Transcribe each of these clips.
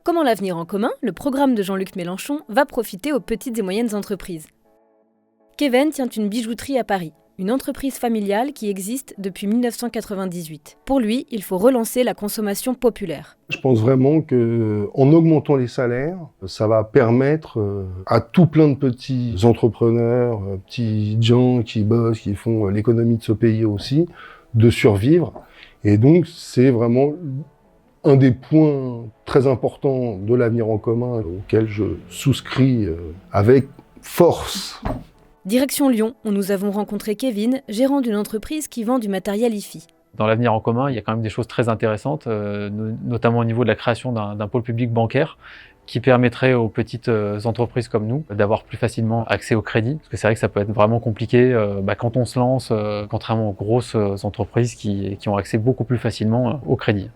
Comment l'avenir en commun, le programme de Jean-Luc Mélenchon, va profiter aux petites et moyennes entreprises. Kevin tient une bijouterie à Paris, une entreprise familiale qui existe depuis 1998. Pour lui, il faut relancer la consommation populaire. Je pense vraiment qu'en augmentant les salaires, ça va permettre à tout plein de petits entrepreneurs, petits gens qui bossent, qui font l'économie de ce pays aussi, de survivre. Et donc, c'est vraiment un des points très importants de l'avenir en commun auquel je souscris avec force. Direction Lyon, où nous avons rencontré Kevin, gérant d'une entreprise qui vend du matériel IFI. Dans l'avenir en commun, il y a quand même des choses très intéressantes, notamment au niveau de la création d'un pôle public bancaire qui permettrait aux petites entreprises comme nous d'avoir plus facilement accès au crédit. Parce que c'est vrai que ça peut être vraiment compliqué quand on se lance, contrairement aux grosses entreprises qui ont accès beaucoup plus facilement au crédit.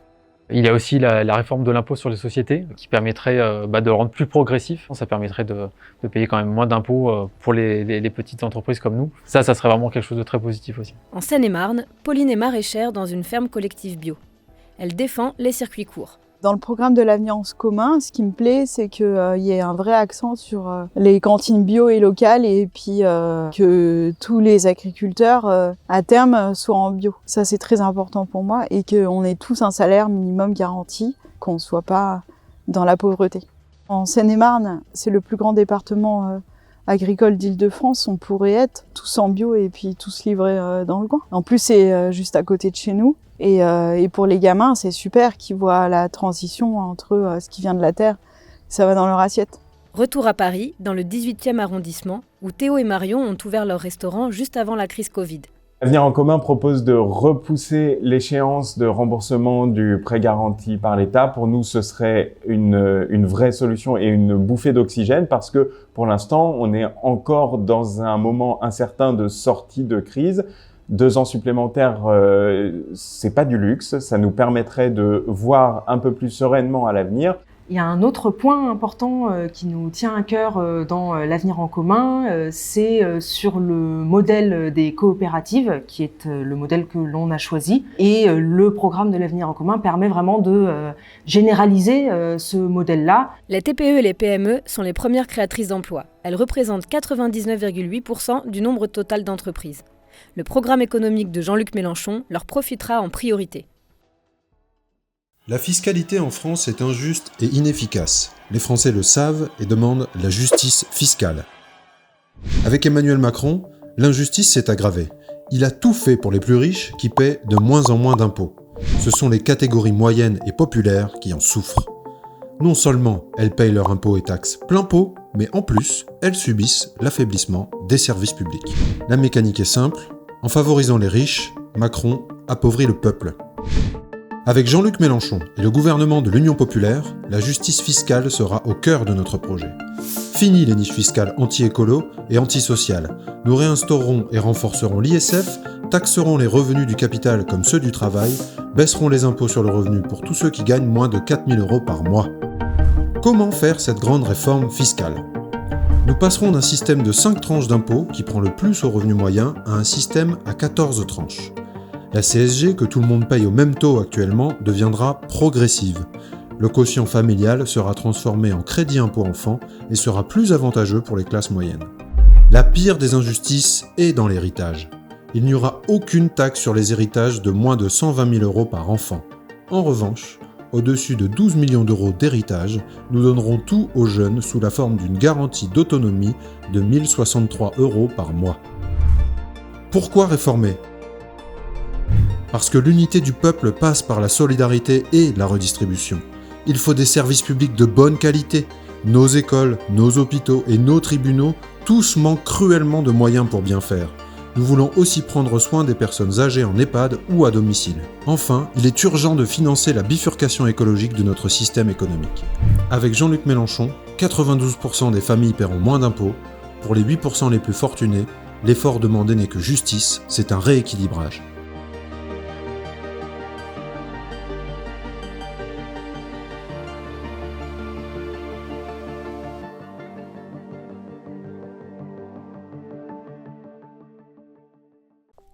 Il y a aussi la réforme de l'impôt sur les sociétés qui permettrait de le rendre plus progressif. Ça permettrait de payer quand même moins d'impôts pour les petites entreprises comme nous. Ça serait vraiment quelque chose de très positif aussi. En Seine-et-Marne, Pauline est maraîchère dans une ferme collective bio. Elle défend les circuits courts. Dans le programme de l'avenir en commun, ce qui me plaît, c'est qu'il y ait un vrai accent sur les cantines bio et locales et puis que tous les agriculteurs, à terme, soient en bio. Ça, c'est très important pour moi et qu'on ait tous un salaire minimum garanti, qu'on ne soit pas dans la pauvreté. En Seine-et-Marne, c'est le plus grand département agricole d'Île-de-France. On pourrait être tous en bio et puis tous livrés dans le coin. En plus, c'est juste à côté de chez nous. Et pour les gamins, c'est super qu'ils voient la transition entre ce qui vient de la terre, ça va dans leur assiette. Retour à Paris, dans le 18e arrondissement, où Théo et Marion ont ouvert leur restaurant juste avant la crise Covid. L'avenir en commun propose de repousser l'échéance de remboursement du prêt garanti par l'État. Pour nous, ce serait une vraie solution et une bouffée d'oxygène parce que pour l'instant, on est encore dans un moment incertain de sortie de crise. 2 ans supplémentaires, c'est pas du luxe. Ça nous permettrait de voir un peu plus sereinement à l'avenir. Il y a un autre point important qui nous tient à cœur dans l'avenir en commun, c'est sur le modèle des coopératives, qui est le modèle que l'on a choisi. Et le programme de l'avenir en commun permet vraiment de généraliser ce modèle-là. Les TPE et les PME sont les premières créatrices d'emplois. Elles représentent 99,8% du nombre total d'entreprises. Le programme économique de Jean-Luc Mélenchon leur profitera en priorité. La fiscalité en France est injuste et inefficace. Les Français le savent et demandent la justice fiscale. Avec Emmanuel Macron, l'injustice s'est aggravée. Il a tout fait pour les plus riches qui paient de moins en moins d'impôts. Ce sont les catégories moyennes et populaires qui en souffrent. Non seulement elles payent leurs impôts et taxes plein pot, mais en plus, elles subissent l'affaiblissement des services publics. La mécanique est simple, en favorisant les riches, Macron appauvrit le peuple. Avec Jean-Luc Mélenchon et le gouvernement de l'Union populaire, la justice fiscale sera au cœur de notre projet. Fini les niches fiscales anti-écolo et antisociales. Nous réinstaurerons et renforcerons l'ISF, taxerons les revenus du capital comme ceux du travail, baisserons les impôts sur le revenu pour tous ceux qui gagnent moins de 4 000 € par mois. Comment faire cette grande réforme fiscale ? Nous passerons d'un système de 5 tranches d'impôts qui prend le plus au revenu moyen à un système à 14 tranches. La CSG, que tout le monde paye au même taux actuellement, deviendra progressive. Le quotient familial sera transformé en crédit impôt enfant et sera plus avantageux pour les classes moyennes. La pire des injustices est dans l'héritage. Il n'y aura aucune taxe sur les héritages de moins de 120 000 € par enfant. En revanche, au-dessus de 12 millions d'euros d'héritage, nous donnerons tout aux jeunes sous la forme d'une garantie d'autonomie de 1 063 € par mois. Pourquoi réformer ? Parce que l'unité du peuple passe par la solidarité et la redistribution. Il faut des services publics de bonne qualité. Nos écoles, nos hôpitaux et nos tribunaux, tous manquent cruellement de moyens pour bien faire. Nous voulons aussi prendre soin des personnes âgées en EHPAD ou à domicile. Enfin, il est urgent de financer la bifurcation écologique de notre système économique. Avec Jean-Luc Mélenchon, 92% des familles paieront moins d'impôts. Pour les 8% les plus fortunés, l'effort demandé n'est que justice, c'est un rééquilibrage.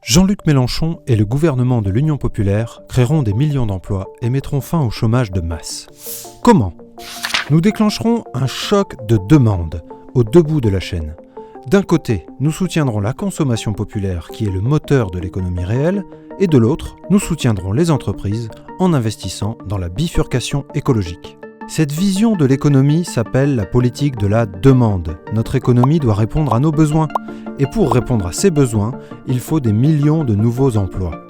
Jean-Luc Mélenchon et le gouvernement de l'Union populaire créeront des millions d'emplois et mettront fin au chômage de masse. Comment ? Nous déclencherons un choc de demande au deux bouts de la chaîne. D'un côté, nous soutiendrons la consommation populaire qui est le moteur de l'économie réelle, et de l'autre, nous soutiendrons les entreprises en investissant dans la bifurcation écologique. Cette vision de l'économie s'appelle la politique de la demande. Notre économie doit répondre à nos besoins. Et pour répondre à ces besoins, il faut des millions de nouveaux emplois.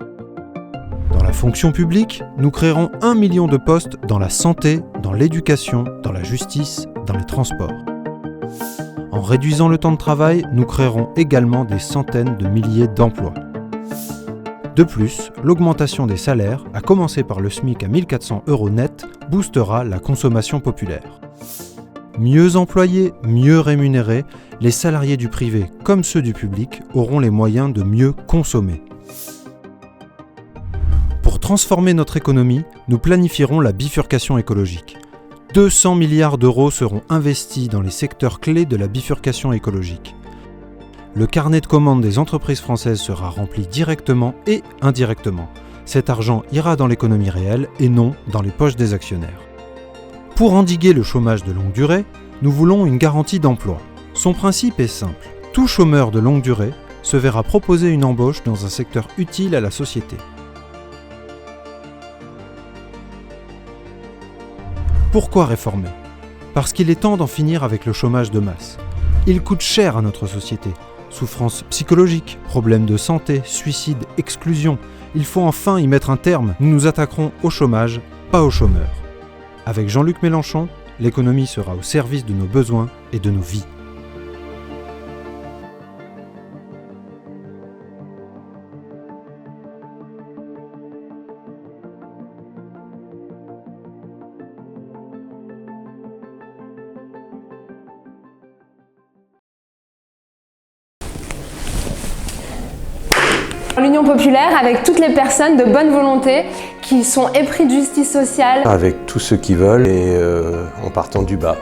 Dans la fonction publique, nous créerons 1 million de postes dans la santé, dans l'éducation, dans la justice, dans les transports. En réduisant le temps de travail, nous créerons également des centaines de milliers d'emplois. De plus, l'augmentation des salaires, à commencer par le SMIC à 1 400 € net, boostera la consommation populaire. Mieux employés, mieux rémunérés, les salariés du privé comme ceux du public auront les moyens de mieux consommer. Pour transformer notre économie, nous planifierons la bifurcation écologique. 200 milliards d'euros seront investis dans les secteurs clés de la bifurcation écologique. Le carnet de commandes des entreprises françaises sera rempli directement et indirectement. Cet argent ira dans l'économie réelle et non dans les poches des actionnaires. Pour endiguer le chômage de longue durée, nous voulons une garantie d'emploi. Son principe est simple. Tout chômeur de longue durée se verra proposer une embauche dans un secteur utile à la société. Pourquoi réformer ? Parce qu'il est temps d'en finir avec le chômage de masse. Il coûte cher à notre société. Souffrance psychologique, problèmes de santé, suicide, exclusion. Il faut enfin y mettre un terme. Nous nous attaquerons au chômage, pas aux chômeurs. Avec Jean-Luc Mélenchon, l'économie sera au service de nos besoins et de nos vies. L'Union populaire avec toutes les personnes de bonne volonté qui sont épris de justice sociale. Avec tous ceux qui veulent et en partant du bas.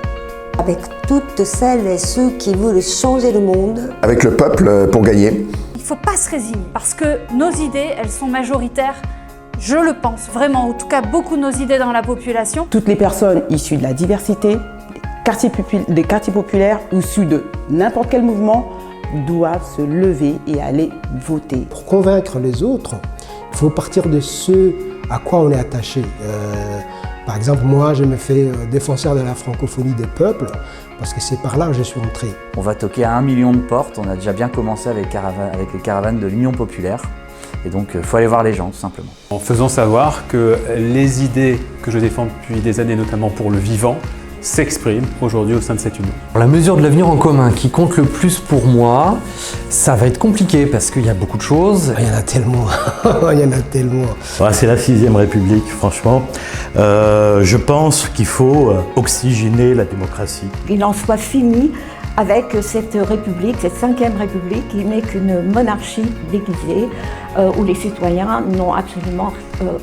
Avec toutes celles et ceux qui veulent changer le monde. Avec le peuple pour gagner. Il ne faut pas se résigner parce que nos idées, elles sont majoritaires. Je le pense vraiment, en tout cas beaucoup de nos idées dans la population. Toutes les personnes issues de la diversité, des quartiers populaires ou issues de n'importe quel mouvement doivent se lever et aller voter. Pour convaincre les autres, il faut partir de ce à quoi on est attaché. Par exemple, moi, je me fais défenseur de la francophonie des peuples parce que c'est par là que je suis entré. On va toquer à 1 million de portes. On a déjà bien commencé avec les caravanes de l'Union populaire. Et donc, il faut aller voir les gens, tout simplement. En faisant savoir que les idées que je défends depuis des années, notamment pour le vivant, s'exprime aujourd'hui au sein de cette union. La mesure de l'avenir en commun qui compte le plus pour moi, ça va être compliqué parce qu'il y a beaucoup de choses. Il y en a tellement, il y en a tellement. Ouais, c'est la 6e République, franchement. Je pense qu'il faut oxygéner la démocratie. Il en soit fini avec cette République, cette 5e République qui n'est qu'une monarchie déguisée où les citoyens n'ont absolument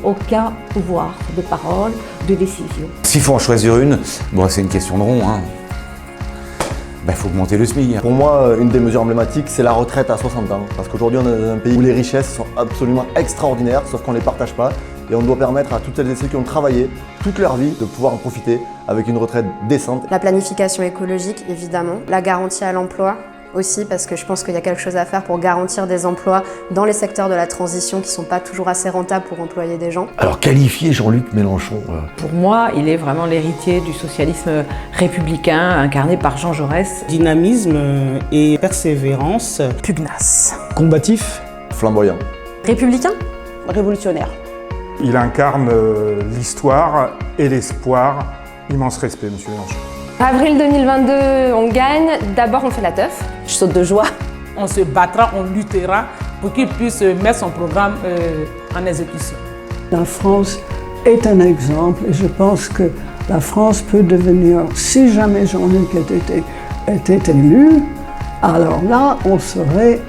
aucun pouvoir de parole, de décision. S'il faut en choisir une, bon, c'est une question de rond. Il faut augmenter le SMIC. Pour moi, une des mesures emblématiques, c'est la retraite à 60 ans. Parce qu'aujourd'hui, on est dans un pays où les richesses sont absolument extraordinaires, sauf qu'on ne les partage pas. Et on doit permettre à toutes celles et ceux qui ont travaillé toute leur vie de pouvoir en profiter avec une retraite décente. La planification écologique, évidemment. La garantie à l'emploi aussi, parce que je pense qu'il y a quelque chose à faire pour garantir des emplois dans les secteurs de la transition qui ne sont pas toujours assez rentables pour employer des gens. Alors qualifier Jean-Luc Mélenchon Pour moi, il est vraiment l'héritier du socialisme républicain incarné par Jean Jaurès. Dynamisme et persévérance. Pugnace. Combatif. Flamboyant. Républicain. Révolutionnaire. Il incarne l'histoire et l'espoir. Immense respect, monsieur Mélenchon. Avril 2022, on gagne. D'abord, on fait la teuf. Je saute de joie. On se battra, on luttera pour qu'il puisse mettre son programme en exécution. La France est un exemple et je pense que la France peut devenir, si jamais Jean-Luc était élu, alors là, on serait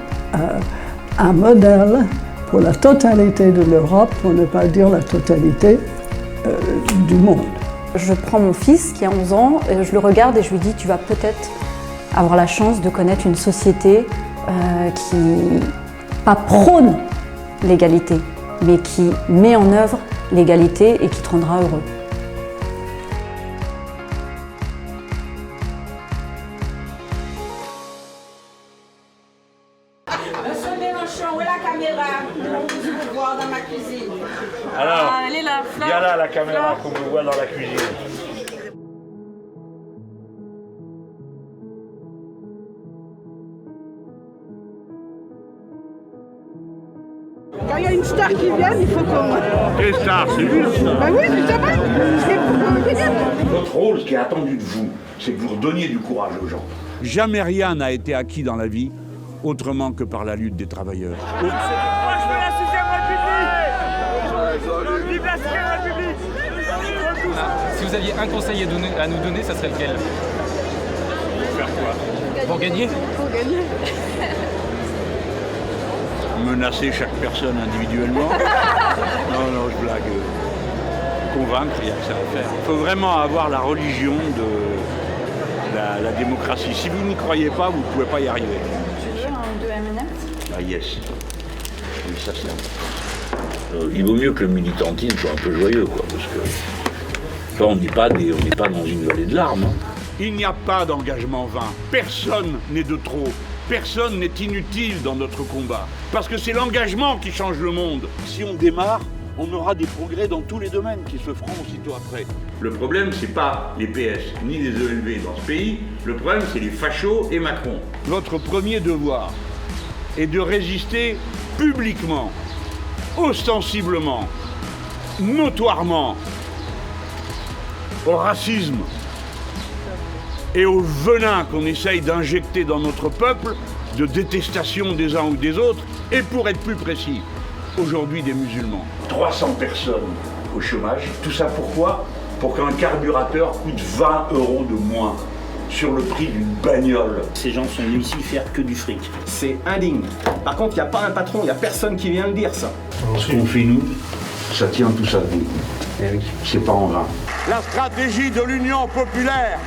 un modèle pour la totalité de l'Europe, pour ne pas dire la totalité du monde. Je prends mon fils qui a 11 ans, je le regarde et je lui dis « Tu vas peut-être avoir la chance de connaître une société qui pas prône l'égalité, mais qui met en œuvre l'égalité et qui te rendra heureux. » Monsieur Mélenchon, où est la caméra? On veut vous voir dans ma cuisine. Alors, elle est là, il y a là la caméra qu'on vous voit dans la cuisine. Quand il y a une star qui vient, il faut qu'on... Quelle star? C'est lui le star? Bah oui, justement. Votre rôle, ce qui est attendu de vous, c'est que vous redonniez du courage aux gens. Jamais rien n'a été acquis dans la vie autrement que par la lutte des travailleurs. Moi, je veux la 6ème République. Vive la 6ème République. Si vous aviez un conseil à nous donner, ça serait lequel? Faire quoi? Pour gagner? Pour gagner. Menacer chaque personne individuellement. Non, je blague. Convaincre, il n'y a que ça à faire. Il faut vraiment avoir la religion de la démocratie. Si vous n'y croyez pas, vous ne pouvez pas y arriver. Tu veux un 2 M&M's? Ah yes. Oui, ça c'est. Il vaut mieux que le militantisme soit un peu joyeux, quoi, parce que là, on n'est pas dans une vallée de larmes. Hein. Il n'y a pas d'engagement vain. Personne n'est de trop. Personne n'est inutile dans notre combat. Parce que c'est l'engagement qui change le monde. Si on démarre, on aura des progrès dans tous les domaines qui se feront aussitôt après. Le problème, c'est pas les PS ni les ELV dans ce pays. Le problème, c'est les fachos et Macron. Votre premier devoir est de résister publiquement, ostensiblement, notoirement au racisme et au venin qu'on essaye d'injecter dans notre peuple de détestation des uns ou des autres, et pour être plus précis, aujourd'hui des musulmans. 300 personnes au chômage, tout ça pourquoi? Pour qu'un carburateur coûte 20 € de moins sur le prix d'une bagnole. Ces gens sont venus ici faire que du fric. C'est indigne. Par contre, il n'y a pas un patron, il n'y a personne qui vient le dire ça. Ce qu'on fait nous, ça tient tout ça debout. C'est pas en vain. La stratégie de l'Union populaire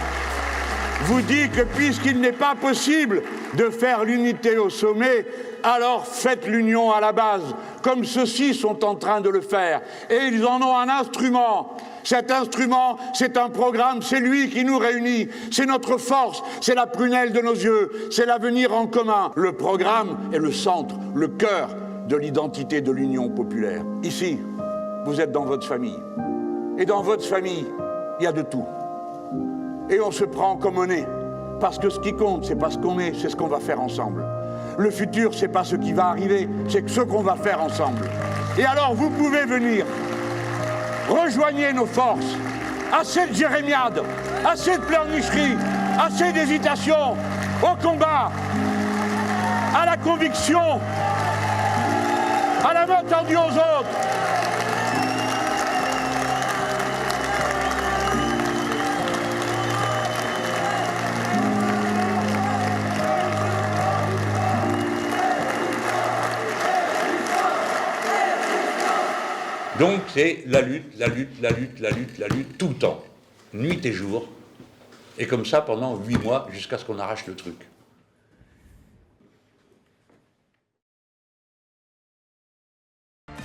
vous dit que puisqu'il n'est pas possible de faire l'unité au sommet, alors faites l'union à la base, comme ceux-ci sont en train de le faire. Et ils en ont un instrument. Cet instrument, c'est un programme, c'est lui qui nous réunit, c'est notre force, c'est la prunelle de nos yeux, c'est l'avenir en commun. Le programme est le centre, le cœur de l'identité de l'Union populaire. Ici, vous êtes dans votre famille. Et dans votre famille, il y a de tout. Et on se prend comme on est. Parce que ce qui compte, c'est pas ce qu'on est, c'est ce qu'on va faire ensemble. Le futur, c'est pas ce qui va arriver, c'est ce qu'on va faire ensemble. Et alors, vous pouvez venir. Rejoignez nos forces. Assez de jérémiades, assez de pleurnicheries, assez d'hésitation. Au combat, à la conviction, à la main tendue aux autres. Donc c'est la lutte, tout le temps, nuit et jour, et comme ça pendant 8 mois jusqu'à ce qu'on arrache le truc.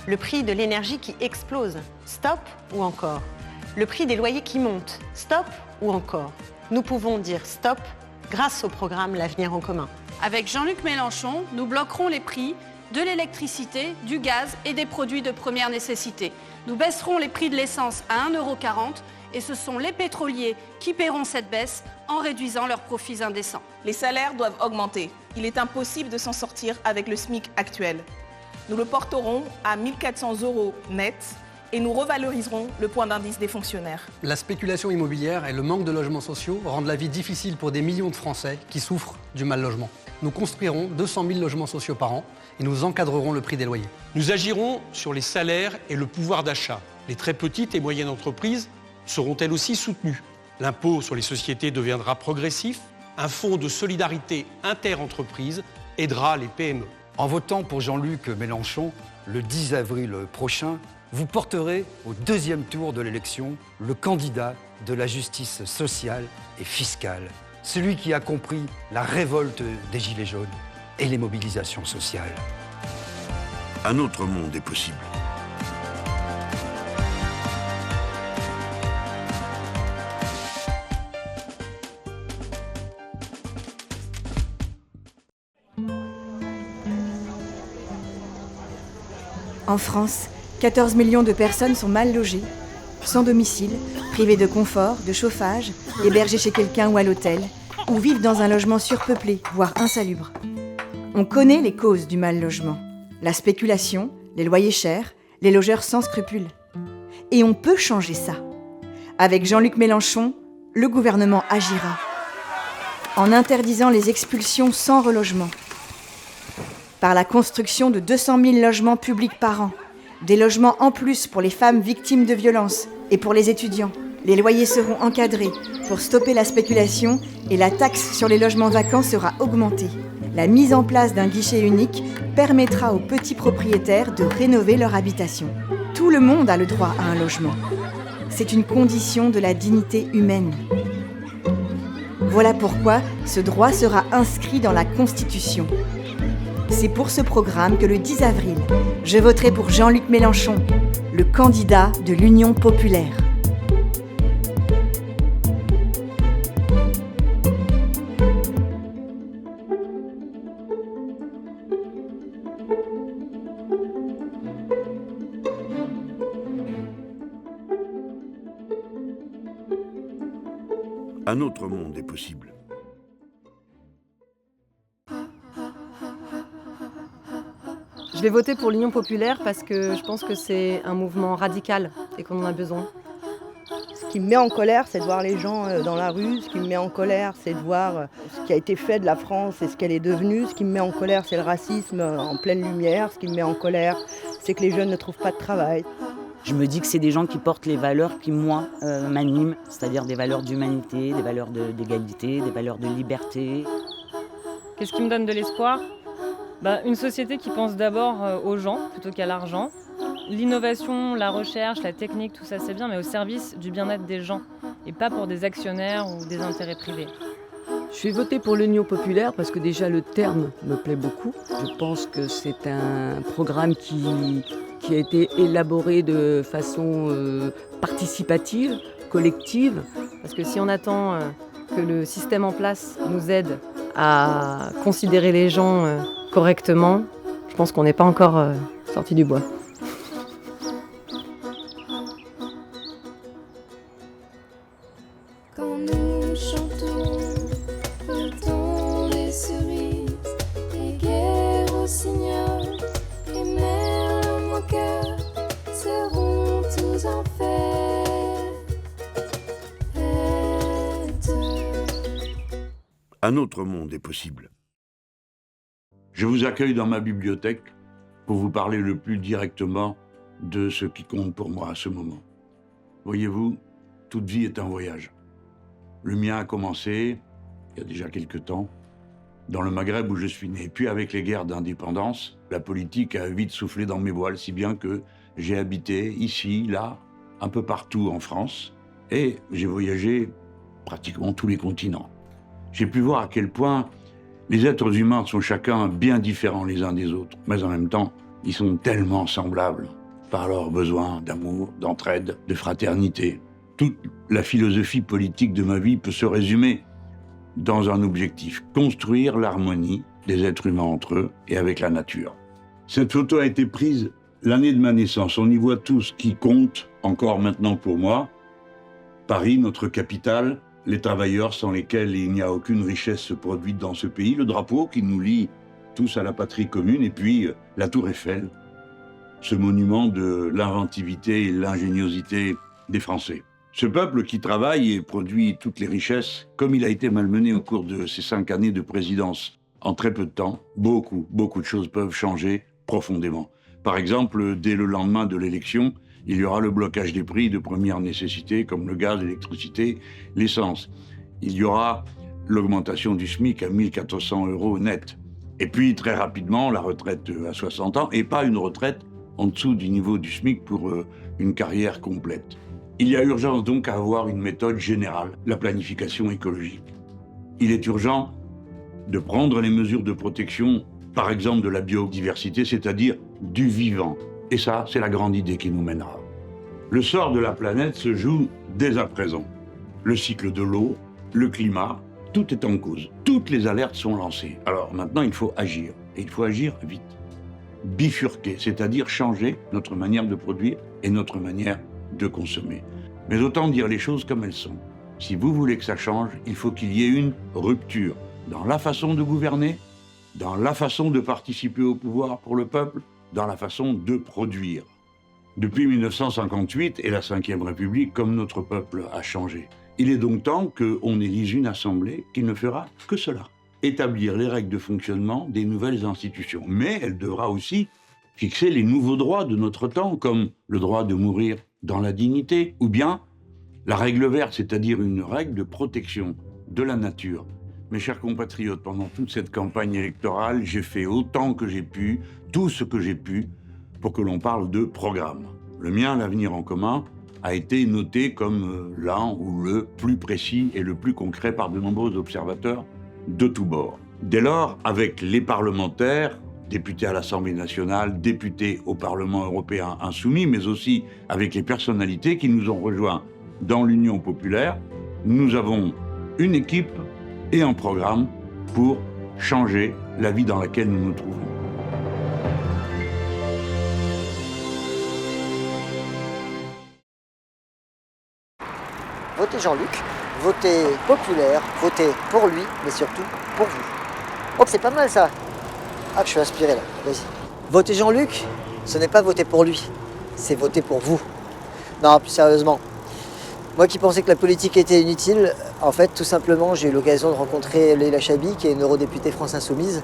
Le prix de l'énergie qui explose, stop ou encore? Le prix des loyers qui monte, stop ou encore? Nous pouvons dire stop grâce au programme L'Avenir en commun. Avec Jean-Luc Mélenchon, nous bloquerons les prix de l'électricité, du gaz et des produits de première nécessité. Nous baisserons les prix de l'essence à 1,40 € et ce sont les pétroliers qui paieront cette baisse en réduisant leurs profits indécents. Les salaires doivent augmenter. Il est impossible de s'en sortir avec le SMIC actuel. Nous le porterons à 1 400 € net et nous revaloriserons le point d'indice des fonctionnaires. La spéculation immobilière et le manque de logements sociaux rendent la vie difficile pour des millions de Français qui souffrent du mal logement. Nous construirons 200 000 logements sociaux par an et nous encadrerons le prix des loyers. Nous agirons sur les salaires et le pouvoir d'achat. Les très petites et moyennes entreprises seront elles aussi soutenues. L'impôt sur les sociétés deviendra progressif. Un fonds de solidarité inter-entreprises aidera les PME. En votant pour Jean-Luc Mélenchon, le 10 avril prochain, vous porterez au 2e tour de l'élection le candidat de la justice sociale et fiscale. Celui qui a compris la révolte des Gilets jaunes et les mobilisations sociales. Un autre monde est possible. En France, 14 millions de personnes sont mal logées, sans domicile, privées de confort, de chauffage, hébergées chez quelqu'un ou à l'hôtel, ou vivent dans un logement surpeuplé, voire insalubre. On connaît les causes du mal logement. La spéculation, les loyers chers, les logeurs sans scrupules. Et on peut changer ça. Avec Jean-Luc Mélenchon, le gouvernement agira. En interdisant les expulsions sans relogement. Par la construction de 200 000 logements publics par an. Des logements en plus pour les femmes victimes de violences et pour les étudiants. Les loyers seront encadrés pour stopper la spéculation et la taxe sur les logements vacants sera augmentée. La mise en place d'un guichet unique permettra aux petits propriétaires de rénover leur habitation. Tout le monde a le droit à un logement. C'est une condition de la dignité humaine. Voilà pourquoi ce droit sera inscrit dans la Constitution. C'est pour ce programme que le 10 avril, je voterai pour Jean-Luc Mélenchon, le candidat de l'Union populaire. Un autre monde est possible. Je vais voter pour l'Union populaire parce que je pense que c'est un mouvement radical et qu'on en a besoin. Ce qui me met en colère, c'est de voir les gens dans la rue. Ce qui me met en colère, c'est de voir ce qui a été fait de la France et ce qu'elle est devenue. Ce qui me met en colère, c'est le racisme en pleine lumière. Ce qui me met en colère, c'est que les jeunes ne trouvent pas de travail. Je me dis que c'est des gens qui portent les valeurs qui, moi, m'animent, c'est-à-dire des valeurs d'humanité, des valeurs d'égalité, des valeurs de liberté. Qu'est-ce qui me donne de l'espoir ? Une société qui pense d'abord aux gens plutôt qu'à l'argent. L'innovation, la recherche, la technique, tout ça c'est bien, mais au service du bien-être des gens et pas pour des actionnaires ou des intérêts privés. Je vais voter pour l'Union populaire parce que déjà le terme me plaît beaucoup. Je pense que c'est un programme qui a été élaboré de façon participative, collective. Parce que si on attend que le système en place nous aide à considérer les gens correctement, je pense qu'on n'est pas encore sorti du bois. Quand nous chantons le temps des cerises, et guerre au signal, et merle moqueur seront tous en fête. Un autre monde est possible. Je vous accueille dans ma bibliothèque pour vous parler le plus directement de ce qui compte pour moi à ce moment. Voyez-vous, toute vie est un voyage. Le mien a commencé, il y a déjà quelque temps, dans le Maghreb où je suis né. Puis avec les guerres d'indépendance, la politique a vite soufflé dans mes voiles, si bien que j'ai habité ici, là, un peu partout en France, et j'ai voyagé pratiquement tous les continents. J'ai pu voir à quel point les êtres humains sont chacun bien différents les uns des autres, mais en même temps, ils sont tellement semblables par leurs besoins d'amour, d'entraide, de fraternité. Toute la philosophie politique de ma vie peut se résumer dans un objectif, construire l'harmonie des êtres humains entre eux et avec la nature. Cette photo a été prise l'année de ma naissance. On y voit tout ce qui compte encore maintenant pour moi. Paris, notre capitale, les travailleurs sans lesquels il n'y a aucune richesse produite dans ce pays, le drapeau qui nous lie tous à la patrie commune, et puis la Tour Eiffel, ce monument de l'inventivité et l'ingéniosité des Français. Ce peuple qui travaille et produit toutes les richesses, comme il a été malmené au cours de ces 5 années de présidence, en très peu de temps, beaucoup de choses peuvent changer profondément. Par exemple, dès le lendemain de l'élection, il y aura le blocage des prix de première nécessité, comme le gaz, l'électricité, l'essence. Il y aura l'augmentation du SMIC à 1 400 € net. Et puis, très rapidement, la retraite à 60 ans, et pas une retraite en dessous du niveau du SMIC pour une carrière complète. Il y a urgence donc à avoir une méthode générale, la planification écologique. Il est urgent de prendre les mesures de protection, par exemple de la biodiversité, c'est-à-dire du vivant. Et ça, c'est la grande idée qui nous mènera. Le sort de la planète se joue dès à présent. Le cycle de l'eau, le climat, tout est en cause. Toutes les alertes sont lancées. Alors maintenant, il faut agir. Et il faut agir vite. bifurquer, c'est-à-dire changer notre manière de produire et notre manière de consommer. Mais autant dire les choses comme elles sont. Si vous voulez que ça change, il faut qu'il y ait une rupture dans la façon de gouverner, dans la façon de participer au pouvoir pour le peuple, dans la façon de produire. Depuis 1958 et la Ve République, comme notre peuple a changé, il est donc temps qu'on élise une assemblée qui ne fera que cela. Établir les règles de fonctionnement des nouvelles institutions. Mais elle devra aussi fixer les nouveaux droits de notre temps, comme le droit de mourir dans la dignité, ou bien la règle verte, c'est-à-dire une règle de protection de la nature. Mes chers compatriotes, pendant toute cette campagne électorale, j'ai fait autant que j'ai pu, tout ce que j'ai pu, pour que l'on parle de programme. Le mien, l'Avenir en commun, a été noté comme l'un ou le plus précis et le plus concret par de nombreux observateurs de tous bords. Dès lors, avec les parlementaires, députés à l'Assemblée nationale, députés au Parlement européen insoumis, mais aussi avec les personnalités qui nous ont rejoints dans l'Union populaire, nous avons une équipe et un programme pour changer la vie dans laquelle nous nous trouvons. Votez Jean-Luc, votez populaire, votez pour lui, mais surtout pour vous. Oh, c'est pas mal ça. Ah, je suis inspiré là, vas-y. Votez Jean-Luc, ce n'est pas voter pour lui, c'est voter pour vous. Non, plus sérieusement. Moi qui pensais que la politique était inutile, en fait, tout simplement, j'ai eu l'occasion de rencontrer Leïla Chabi, qui est une eurodéputée France Insoumise.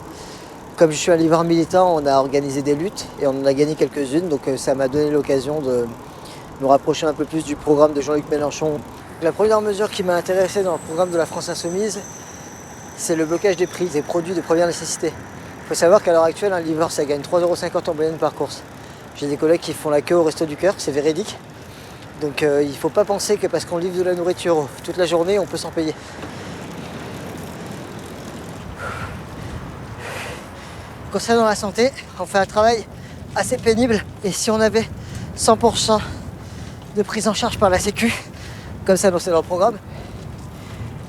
Comme je suis un livreur militant, on a organisé des luttes et on en a gagné quelques-unes, donc ça m'a donné l'occasion de me rapprocher un peu plus du programme de Jean-Luc Mélenchon. La première mesure qui m'a intéressé dans le programme de la France Insoumise, c'est le blocage des prix des produits de première nécessité. Il faut savoir qu'à l'heure actuelle, un livreur, ça gagne 3,50 € en moyenne par course. J'ai des collègues qui font la queue au Resto du Cœur, c'est véridique. Donc il ne faut pas penser que parce qu'on livre de la nourriture toute la journée, on peut s'en payer. Concernant la santé, on fait un travail assez pénible. Et si on avait 100% de prise en charge par la Sécu, comme c'est annoncé dans le programme,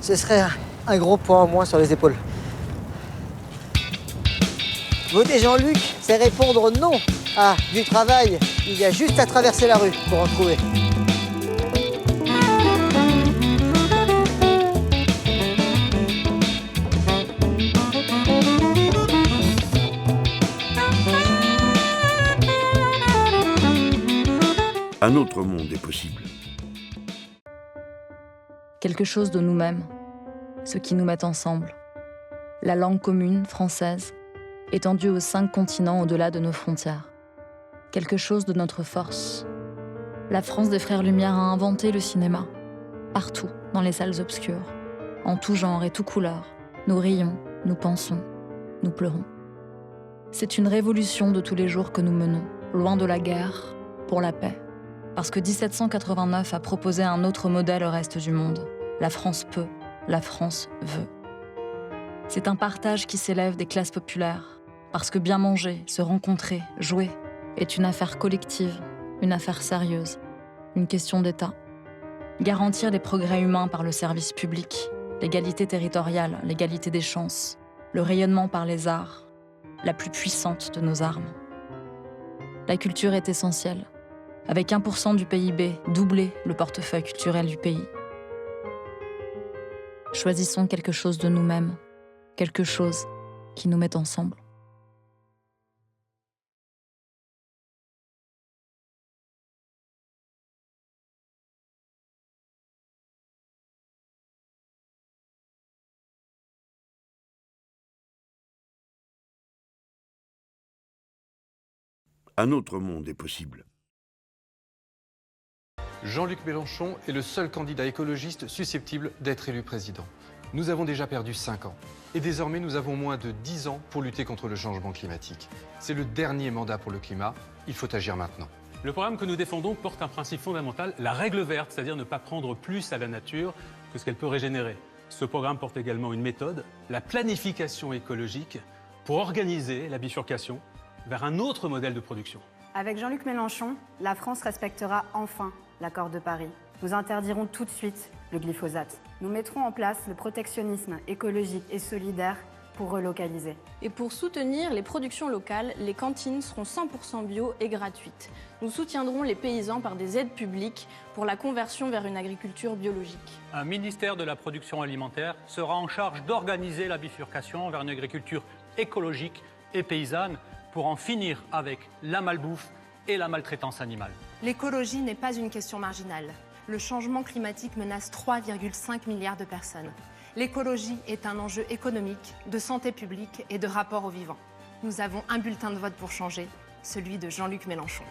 ce serait un gros poids en moins sur les épaules. Voter Jean-Luc, c'est répondre non à du travail. Il y a juste à traverser la rue pour en trouver. Un autre monde est possible. Quelque chose de nous-mêmes, ce qui nous met ensemble. La langue commune, française, étendue aux 5 continents au-delà de nos frontières. Quelque chose de notre force. La France des Frères Lumière a inventé le cinéma. Partout, dans les salles obscures. En tout genre et tout couleur. Nous rions, nous pensons, nous pleurons. C'est une révolution de tous les jours que nous menons, loin de la guerre, pour la paix. Parce que 1789 a proposé un autre modèle au reste du monde. La France peut, la France veut. C'est un partage qui s'élève des classes populaires. Parce que bien manger, se rencontrer, jouer, est une affaire collective, une affaire sérieuse, une question d'État. Garantir les progrès humains par le service public, l'égalité territoriale, l'égalité des chances, le rayonnement par les arts, la plus puissante de nos armes. La culture est essentielle. Avec 1% du PIB, doubler le portefeuille culturel du pays. Choisissons quelque chose de nous-mêmes, quelque chose qui nous met ensemble. Un autre monde est possible. Jean-Luc Mélenchon est le seul candidat écologiste susceptible d'être élu président. Nous avons déjà perdu 5 ans. Et désormais, nous avons moins de 10 ans pour lutter contre le changement climatique. C'est le dernier mandat pour le climat. Il faut agir maintenant. Le programme que nous défendons porte un principe fondamental, la règle verte, c'est-à-dire ne pas prendre plus à la nature que ce qu'elle peut régénérer. Ce programme porte également une méthode, la planification écologique, pour organiser la bifurcation vers un autre modèle de production. Avec Jean-Luc Mélenchon, la France respectera enfin l'accord de Paris. Nous interdirons tout de suite le glyphosate. Nous mettrons en place le protectionnisme écologique et solidaire pour relocaliser. Et pour soutenir les productions locales, les cantines seront 100% bio et gratuites. Nous soutiendrons les paysans par des aides publiques pour la conversion vers une agriculture biologique. Un ministère de la production alimentaire sera en charge d'organiser la bifurcation vers une agriculture écologique et paysanne pour en finir avec la malbouffe et la maltraitance animale. L'écologie n'est pas une question marginale. Le changement climatique menace 3,5 milliards de personnes. L'écologie est un enjeu économique, de santé publique et de rapport au vivant. Nous avons un bulletin de vote pour changer, celui de Jean-Luc Mélenchon.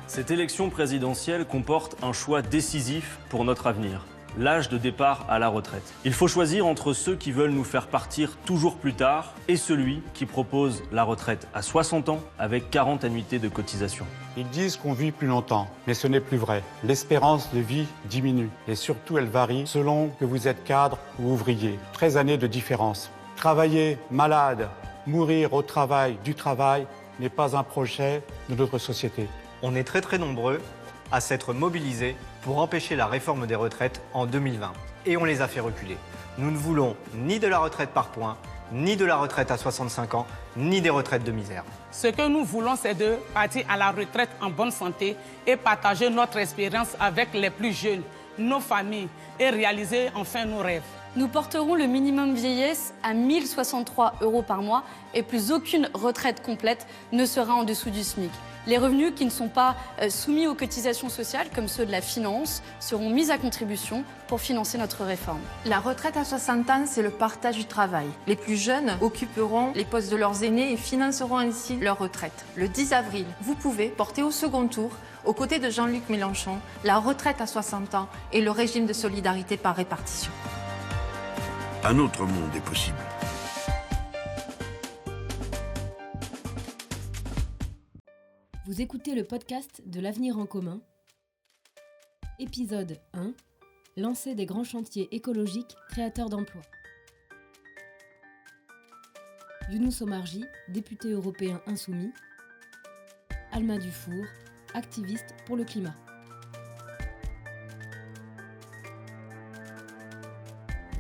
Cette élection présidentielle comporte un choix décisif pour notre avenir, l'âge de départ à la retraite. Il faut choisir entre ceux qui veulent nous faire partir toujours plus tard et celui qui propose la retraite à 60 ans avec 40 annuités de cotisation. Ils disent qu'on vit plus longtemps, mais ce n'est plus vrai. L'espérance de vie diminue et surtout elle varie selon que vous êtes cadre ou ouvrier. 13 années de différence. Travailler malade, mourir au travail, du travail n'est pas un projet de notre société. On est très nombreux à s'être mobilisés pour empêcher la réforme des retraites en 2020. Et on les a fait reculer. Nous ne voulons ni de la retraite par points, ni de la retraite à 65 ans, ni des retraites de misère. Ce que nous voulons, c'est de partir à la retraite en bonne santé et partager notre expérience avec les plus jeunes, nos familles, et réaliser enfin nos rêves. Nous porterons le minimum vieillesse à 1 063 € par mois et plus aucune retraite complète ne sera en dessous du SMIC. Les revenus qui ne sont pas soumis aux cotisations sociales, comme ceux de la finance, seront mis à contribution pour financer notre réforme. La retraite à 60 ans, c'est le partage du travail. Les plus jeunes occuperont les postes de leurs aînés et financeront ainsi leur retraite. Le 10 avril, vous pouvez porter au second tour, aux côtés de Jean-Luc Mélenchon, la retraite à 60 ans et le régime de solidarité par répartition. Un autre monde est possible. Vous écoutez le podcast de l'Avenir en commun. Épisode 1. Lancer des grands chantiers écologiques créateurs d'emplois. Younous Omarjee, député européen insoumis. Alma Dufour, activiste pour le climat.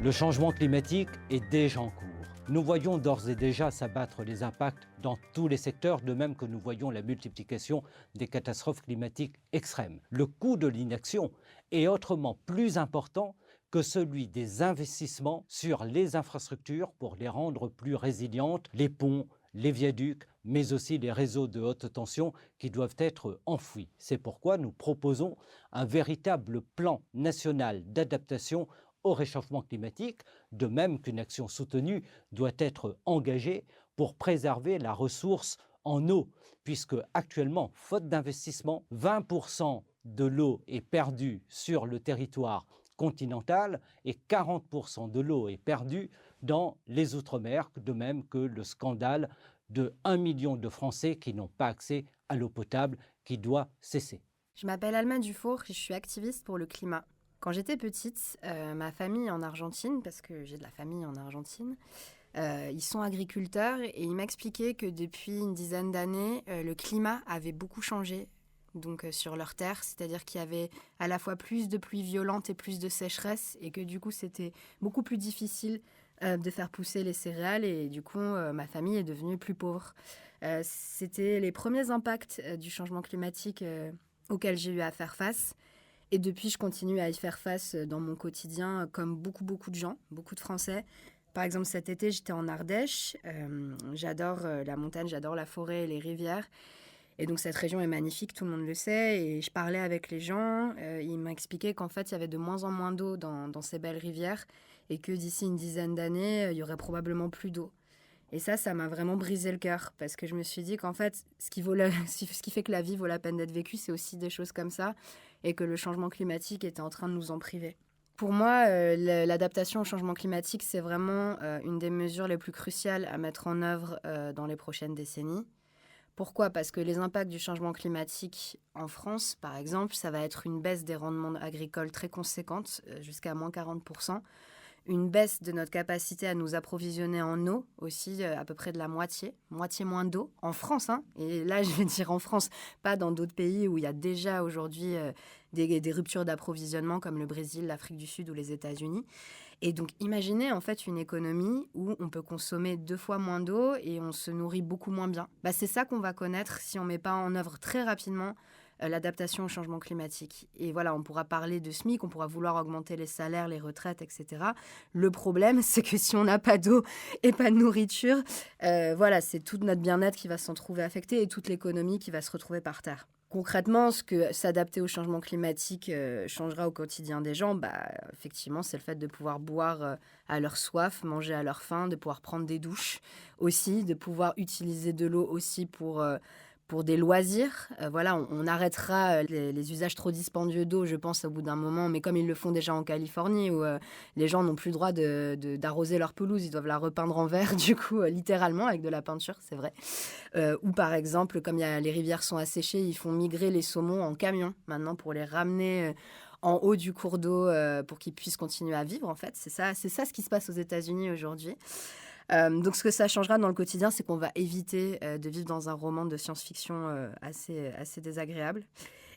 Le changement climatique est déjà en cours. Nous voyons d'ores et déjà s'abattre les impacts dans tous les secteurs, de même que nous voyons la multiplication des catastrophes climatiques extrêmes. Le coût de l'inaction est autrement plus important que celui des investissements sur les infrastructures pour les rendre plus résilientes, les ponts, les viaducs, mais aussi les réseaux de haute tension qui doivent être enfouis. C'est pourquoi nous proposons un véritable plan national d'adaptation au réchauffement climatique, de même qu'une action soutenue doit être engagée pour préserver la ressource en eau, puisque actuellement, faute d'investissement, 20% de l'eau est perdue sur le territoire continental et 40% de l'eau est perdue dans les Outre-mer, de même que le scandale de 1 million de Français qui n'ont pas accès à l'eau potable qui doit cesser. Je m'appelle Alma Dufour et je suis activiste pour le climat. Quand j'étais petite, ma famille en Argentine, parce que j'ai de la famille en Argentine, ils sont agriculteurs et ils m'expliquaient que depuis une dizaine d'années, le climat avait beaucoup changé donc, sur leur terre, c'est-à-dire qu'il y avait à la fois plus de pluies violentes et plus de sécheresse et que du coup c'était beaucoup plus difficile de faire pousser les céréales et du coup ma famille est devenue plus pauvre. C'était les premiers impacts du changement climatique auxquels j'ai eu à faire face. Et depuis, je continue à y faire face dans mon quotidien, comme beaucoup de gens, beaucoup de Français. Par exemple, cet été, j'étais en Ardèche. J'adore la montagne, j'adore la forêt et les rivières. Et donc, cette région est magnifique, tout le monde le sait. Et je parlais avec les gens. Ils m'expliquaient qu'en fait, il y avait de moins en moins d'eau dans ces belles rivières et que d'ici une dizaine d'années, il y aurait probablement plus d'eau. Et ça m'a vraiment brisé le cœur parce que je me suis dit qu'en fait, ce qui fait que la vie vaut la peine d'être vécue, c'est aussi des choses comme ça et que le changement climatique était en train de nous en priver. Pour moi, l'adaptation au changement climatique, c'est vraiment une des mesures les plus cruciales à mettre en œuvre dans les prochaines décennies. Pourquoi ? Parce que les impacts du changement climatique en France, par exemple, ça va être une baisse des rendements agricoles très conséquente, jusqu'à moins 40%. Une baisse de notre capacité à nous approvisionner en eau aussi, à peu près de la moitié moins d'eau, en France. Et là, je vais dire en France, pas dans d'autres pays où il y a déjà aujourd'hui des ruptures d'approvisionnement comme le Brésil, l'Afrique du Sud ou les États-Unis. Et donc, imaginez en fait une économie où on peut consommer 2 fois moins d'eau et on se nourrit beaucoup moins bien. C'est ça qu'on va connaître si on ne met pas en œuvre très rapidement l'adaptation au changement climatique. Et voilà, on pourra parler de SMIC, on pourra vouloir augmenter les salaires, les retraites, etc. Le problème, c'est que si on n'a pas d'eau et pas de nourriture, c'est tout notre bien-être qui va s'en trouver affecté et toute l'économie qui va se retrouver par terre. Concrètement, ce que s'adapter au changement climatique changera au quotidien des gens, effectivement, c'est le fait de pouvoir boire à leur soif, manger à leur faim, de pouvoir prendre des douches aussi, de pouvoir utiliser de l'eau aussi pour des loisirs. On arrêtera les usages trop dispendieux d'eau, je pense, au bout d'un moment, mais comme ils le font déjà en Californie, où les gens n'ont plus le droit d'arroser leur pelouse, ils doivent la repeindre en vert, du coup, littéralement, avec de la peinture, c'est vrai. Ou par exemple, comme les rivières sont asséchées, ils font migrer les saumons en camion, maintenant, pour les ramener en haut du cours d'eau, pour qu'ils puissent continuer à vivre, en fait. C'est ça ce qui se passe aux États-Unis aujourd'hui. Donc ce que ça changera dans le quotidien, c'est qu'on va éviter de vivre dans un roman de science-fiction assez désagréable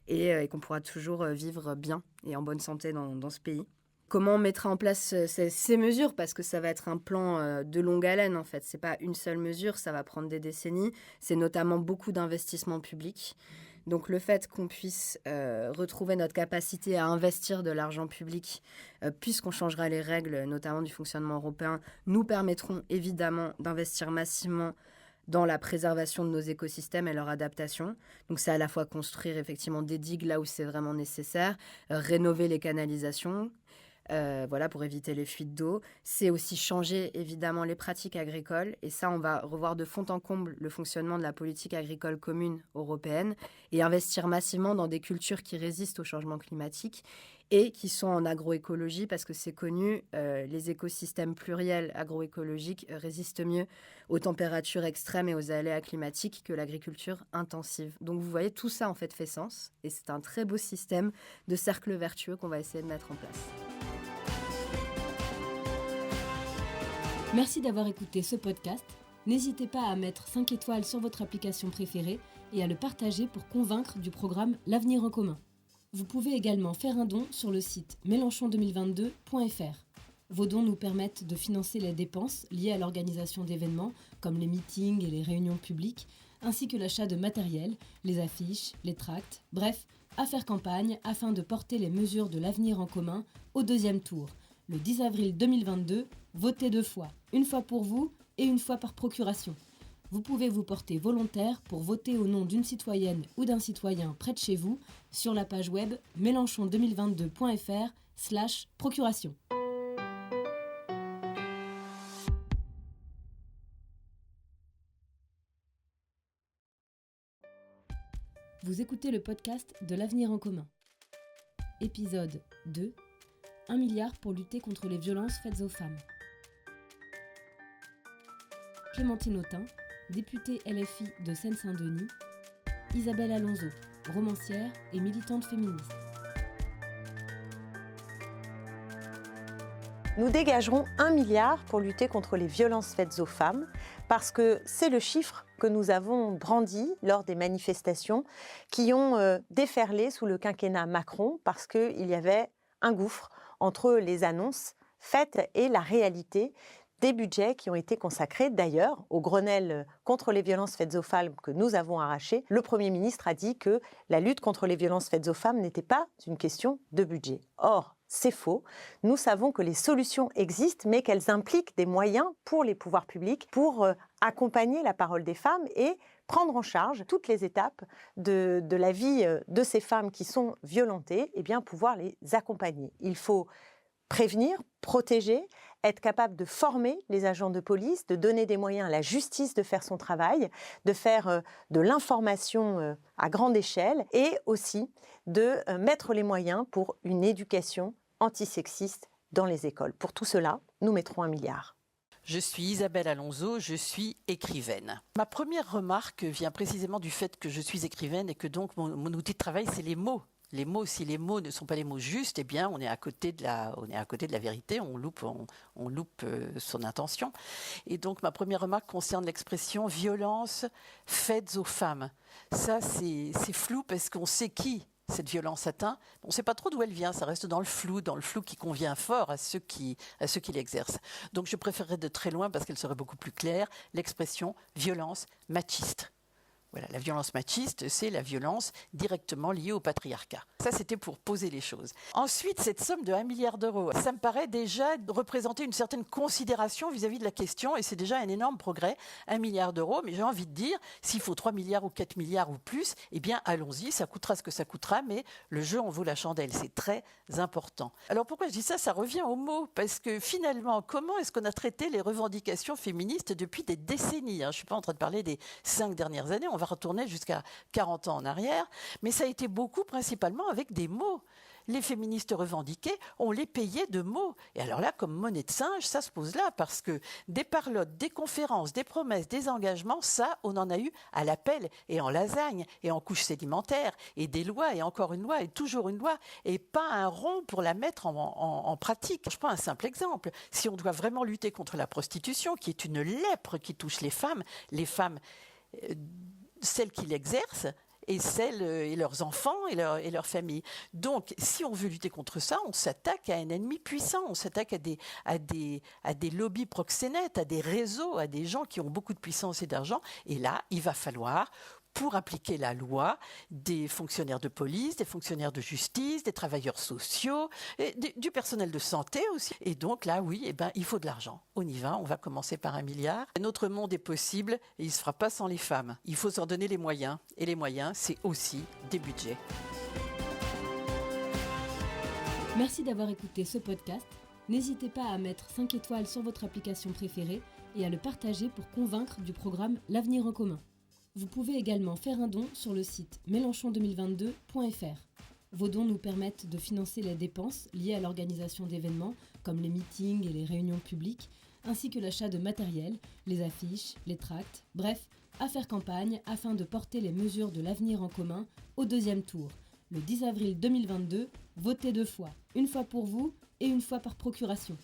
et qu'on pourra toujours vivre bien et en bonne santé dans ce pays. Comment on mettra en place ces mesures ? Parce que ça va être un plan de longue haleine, en fait. Ce n'est pas une seule mesure, ça va prendre des décennies. C'est notamment beaucoup d'investissements publics. Donc le fait qu'on puisse retrouver notre capacité à investir de l'argent public, puisqu'on changera les règles, notamment du fonctionnement européen, nous permettront évidemment d'investir massivement dans la préservation de nos écosystèmes et leur adaptation. Donc c'est à la fois construire effectivement des digues là où c'est vraiment nécessaire, rénover les canalisations, pour éviter les fuites d'eau. C'est aussi changer évidemment les pratiques agricoles et ça, on va revoir de fond en comble le fonctionnement de la politique agricole commune européenne et investir massivement dans des cultures qui résistent au changement climatique et qui sont en agroécologie parce que c'est connu, les écosystèmes pluriels agroécologiques résistent mieux aux températures extrêmes et aux aléas climatiques que l'agriculture intensive. Donc vous voyez, tout ça en fait sens et c'est un très beau système de cercle vertueux qu'on va essayer de mettre en place. Merci d'avoir écouté ce podcast. N'hésitez pas à mettre 5 étoiles sur votre application préférée et à le partager pour convaincre du programme L'Avenir en commun. Vous pouvez également faire un don sur le site mélenchon2022.fr. Vos dons nous permettent de financer les dépenses liées à l'organisation d'événements comme les meetings et les réunions publiques, ainsi que l'achat de matériel, les affiches, les tracts, bref, à faire campagne afin de porter les mesures de l'Avenir en commun au 2e tour. Le 10 avril 2022, votez 2 fois, une fois pour vous et une fois par procuration. Vous pouvez vous porter volontaire pour voter au nom d'une citoyenne ou d'un citoyen près de chez vous sur la page web mélenchon2022.fr/procuration. Vous écoutez le podcast de l'Avenir en commun. Épisode 2. 1 milliard pour lutter contre les violences faites aux femmes. Clémentine Autain, députée LFI de Seine-Saint-Denis. Isabelle Alonso, romancière et militante féministe. Nous dégagerons 1 milliard pour lutter contre les violences faites aux femmes, parce que c'est le chiffre que nous avons brandi lors des manifestations qui ont déferlé sous le quinquennat Macron, parce qu'il y avait un gouffre entre les annonces faites et la réalité des budgets qui ont été consacrés. D'ailleurs, au Grenelle contre les violences faites aux femmes que nous avons arraché, le Premier ministre a dit que la lutte contre les violences faites aux femmes n'était pas une question de budget. Or, c'est faux. Nous savons que les solutions existent, mais qu'elles impliquent des moyens pour les pouvoirs publics, pour accompagner la parole des femmes et prendre en charge toutes les étapes de la vie de ces femmes qui sont violentées, et bien pouvoir les accompagner. Il faut prévenir, protéger, être capable de former les agents de police, de donner des moyens à la justice de faire son travail, de faire de l'information à grande échelle et aussi de mettre les moyens pour une éducation antisexiste dans les écoles. Pour tout cela, nous mettrons 1 milliard. Je suis Isabelle Alonso, je suis écrivaine. Ma première remarque vient précisément du fait que je suis écrivaine et que donc mon outil de travail, c'est les mots. Les mots, si les mots ne sont pas les mots justes, eh bien, on est à côté de la vérité, on loupe son intention. Et donc, ma première remarque concerne l'expression « violence faites aux femmes ». Ça, c'est flou parce qu'on sait qui cette violence atteint, on ne sait pas trop d'où elle vient, ça reste dans le flou qui convient fort à ceux qui l'exercent. Donc je préférerais de très loin, parce qu'elle serait beaucoup plus claire, l'expression violence machiste. Voilà, la violence machiste, c'est la violence directement liée au patriarcat. Ça, c'était pour poser les choses. Ensuite, cette somme de 1 milliard d'euros, ça me paraît déjà représenter une certaine considération vis-à-vis de la question, et c'est déjà un énorme progrès, 1 milliard d'euros, mais j'ai envie de dire, s'il faut 3 milliards ou 4 milliards ou plus, eh bien, allons-y, ça coûtera ce que ça coûtera, mais le jeu en vaut la chandelle, c'est très important. Alors pourquoi je dis ça ? Ça revient au mot, parce que finalement, comment est-ce qu'on a traité les revendications féministes depuis des décennies ? Je ne suis pas en train de parler des 5 dernières années, on va retourner jusqu'à 40 ans en arrière, mais ça a été beaucoup principalement avec des mots. Les féministes revendiquaient, on les payait de mots. Et alors là, comme monnaie de singe, ça se pose là, parce que des parlottes, des conférences, des promesses, des engagements, ça, on en a eu à la pelle et en lasagne et en couche sédimentaire, et des lois, et encore une loi, et toujours une loi, et pas un rond pour la mettre en pratique. Je prends un simple exemple. Si on doit vraiment lutter contre la prostitution, qui est une lèpre qui touche les femmes, celles qui l'exercent, et leurs enfants et leurs familles. Donc, si on veut lutter contre ça, on s'attaque à un ennemi puissant, on s'attaque à des lobbies proxénètes, à des réseaux, à des gens qui ont beaucoup de puissance et d'argent. Et là, il va falloir, pour appliquer la loi, des fonctionnaires de police, des fonctionnaires de justice, des travailleurs sociaux, et du personnel de santé aussi. Et donc là, oui, il faut de l'argent. On y va, on va commencer par 1 milliard. Notre monde est possible et il ne se fera pas sans les femmes. Il faut s'en donner les moyens. Et les moyens, c'est aussi des budgets. Merci d'avoir écouté ce podcast. N'hésitez pas à mettre 5 étoiles sur votre application préférée et à le partager pour convaincre du programme L'Avenir en commun. Vous pouvez également faire un don sur le site mélenchon2022.fr. Vos dons nous permettent de financer les dépenses liées à l'organisation d'événements comme les meetings et les réunions publiques, ainsi que l'achat de matériel, les affiches, les tracts, bref, à faire campagne afin de porter les mesures de l'avenir en commun au 2e tour. Le 10 avril 2022, votez 2 fois, une fois pour vous et une fois par procuration.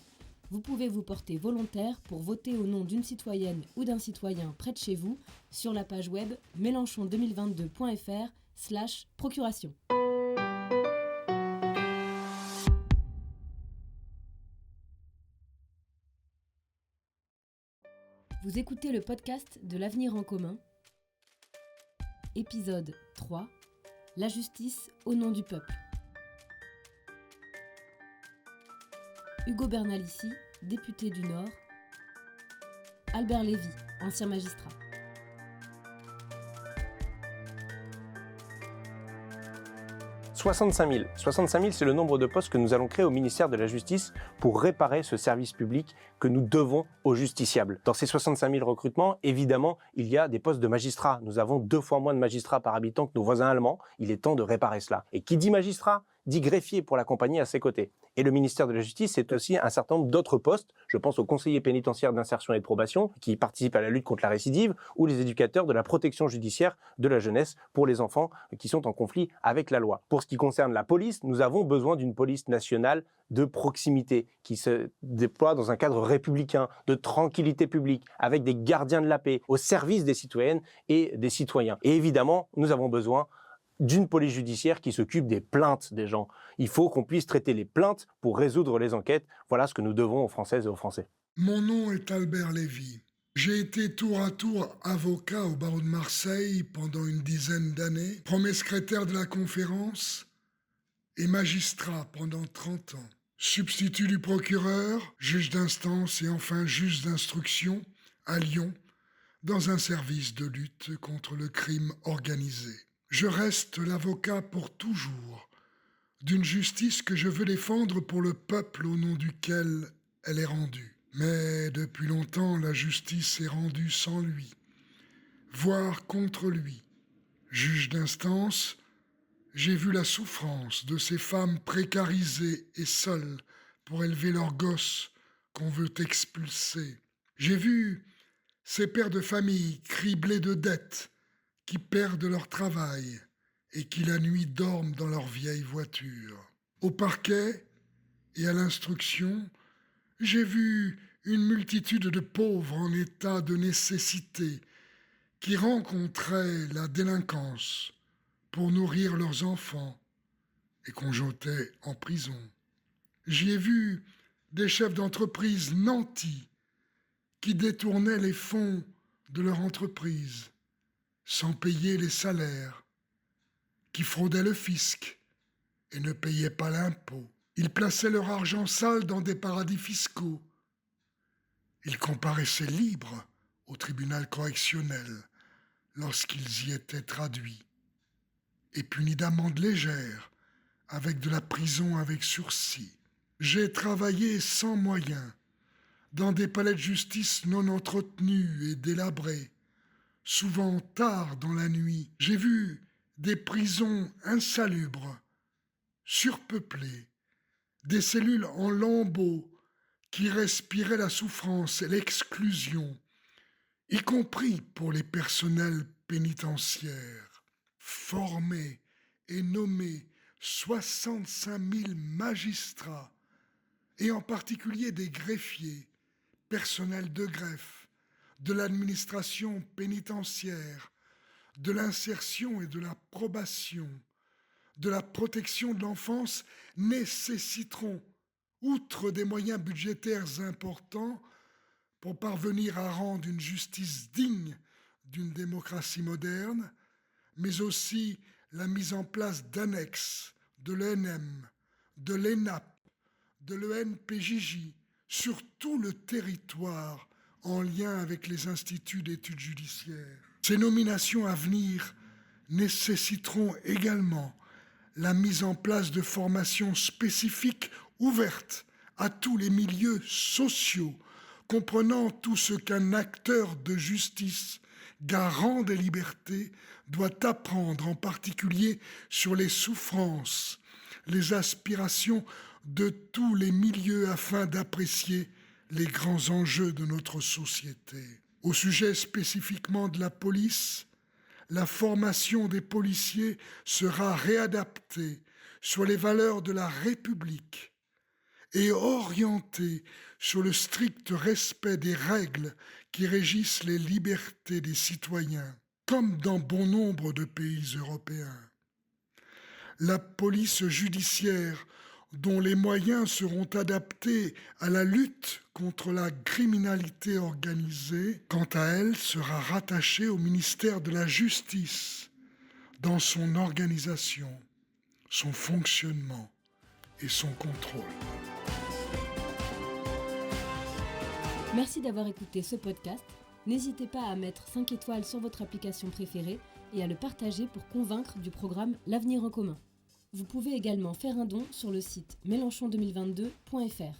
Vous pouvez vous porter volontaire pour voter au nom d'une citoyenne ou d'un citoyen près de chez vous sur la page web mélenchon2022.fr/procuration. Vous écoutez le podcast de l'Avenir en commun, épisode 3, la justice au nom du peuple. Hugo Bernalicis, député du Nord. Albert Lévy, ancien magistrat. « 65 000. 65 000, c'est le nombre de postes que nous allons créer au ministère de la Justice pour réparer ce service public que nous devons aux justiciables. Dans ces 65 000 recrutements, évidemment, il y a des postes de magistrats. Nous avons 2 fois moins de magistrats par habitant que nos voisins allemands. Il est temps de réparer cela. Et qui dit magistrat dit greffier pour l'accompagner à ses côtés. Et le ministère de la Justice, c'est aussi un certain nombre d'autres postes. Je pense aux conseillers pénitentiaires d'insertion et de probation qui participent à la lutte contre la récidive ou les éducateurs de la protection judiciaire de la jeunesse pour les enfants qui sont en conflit avec la loi. Pour ce qui concerne la police, nous avons besoin d'une police nationale de proximité qui se déploie dans un cadre républicain, de tranquillité publique, avec des gardiens de la paix au service des citoyennes et des citoyens. Et évidemment, nous avons besoin d'une police judiciaire qui s'occupe des plaintes des gens. Il faut qu'on puisse traiter les plaintes pour résoudre les enquêtes. Voilà ce que nous devons aux Françaises et aux Français. Mon nom est Albert Lévy. J'ai été tour à tour avocat au barreau de Marseille pendant une dizaine d'années, premier secrétaire de la conférence et magistrat pendant 30 ans. Substitut du procureur, juge d'instance et enfin juge d'instruction à Lyon, dans un service de lutte contre le crime organisé. Je reste l'avocat pour toujours d'une justice que je veux défendre pour le peuple au nom duquel elle est rendue. Mais depuis longtemps, la justice est rendue sans lui, voire contre lui. Juge d'instance, j'ai vu la souffrance de ces femmes précarisées et seules pour élever leurs gosses qu'on veut expulser. J'ai vu ces pères de famille criblés de dettes qui perdent leur travail et qui la nuit dorment dans leur vieille voiture. Au parquet et à l'instruction, j'ai vu une multitude de pauvres en état de nécessité qui rencontraient la délinquance pour nourrir leurs enfants et qu'on jetait en prison. J'y ai vu des chefs d'entreprise nantis qui détournaient les fonds de leur entreprise sans payer les salaires, qui fraudaient le fisc et ne payaient pas l'impôt. Ils plaçaient leur argent sale dans des paradis fiscaux. Ils comparaissaient libres au tribunal correctionnel lorsqu'ils y étaient traduits et punis d'amendes légères avec de la prison avec sursis. J'ai travaillé sans moyens dans des palais de justice non entretenus et délabrés, souvent tard dans la nuit. J'ai vu des prisons insalubres, surpeuplées, des cellules en lambeaux qui respiraient la souffrance et l'exclusion, y compris pour les personnels pénitentiaires. Formés et nommés 65 000 magistrats, et en particulier des greffiers, personnels de greffe, de l'administration pénitentiaire, de l'insertion et de la probation, de la protection de l'enfance, nécessiteront, outre des moyens budgétaires importants, pour parvenir à rendre une justice digne d'une démocratie moderne, mais aussi la mise en place d'annexes de l'ENM, de l'ENAP, de l'ENPJJ, sur tout le territoire en lien avec les instituts d'études judiciaires. Ces nominations à venir nécessiteront également la mise en place de formations spécifiques ouvertes à tous les milieux sociaux, comprenant tout ce qu'un acteur de justice, garant des libertés, doit apprendre, en particulier sur les souffrances, les aspirations de tous les milieux afin d'apprécier les grands enjeux de notre société. Au sujet spécifiquement de la police, la formation des policiers sera réadaptée sur les valeurs de la République et orientée sur le strict respect des règles qui régissent les libertés des citoyens, comme dans bon nombre de pays européens. La police judiciaire, dont les moyens seront adaptés à la lutte contre la criminalité organisée, quant à elle, sera rattachée au ministère de la Justice dans son organisation, son fonctionnement et son contrôle. Merci d'avoir écouté ce podcast. N'hésitez pas à mettre 5 étoiles sur votre application préférée et à le partager pour convaincre du programme L'Avenir en commun. Vous pouvez également faire un don sur le site mélenchon2022.fr.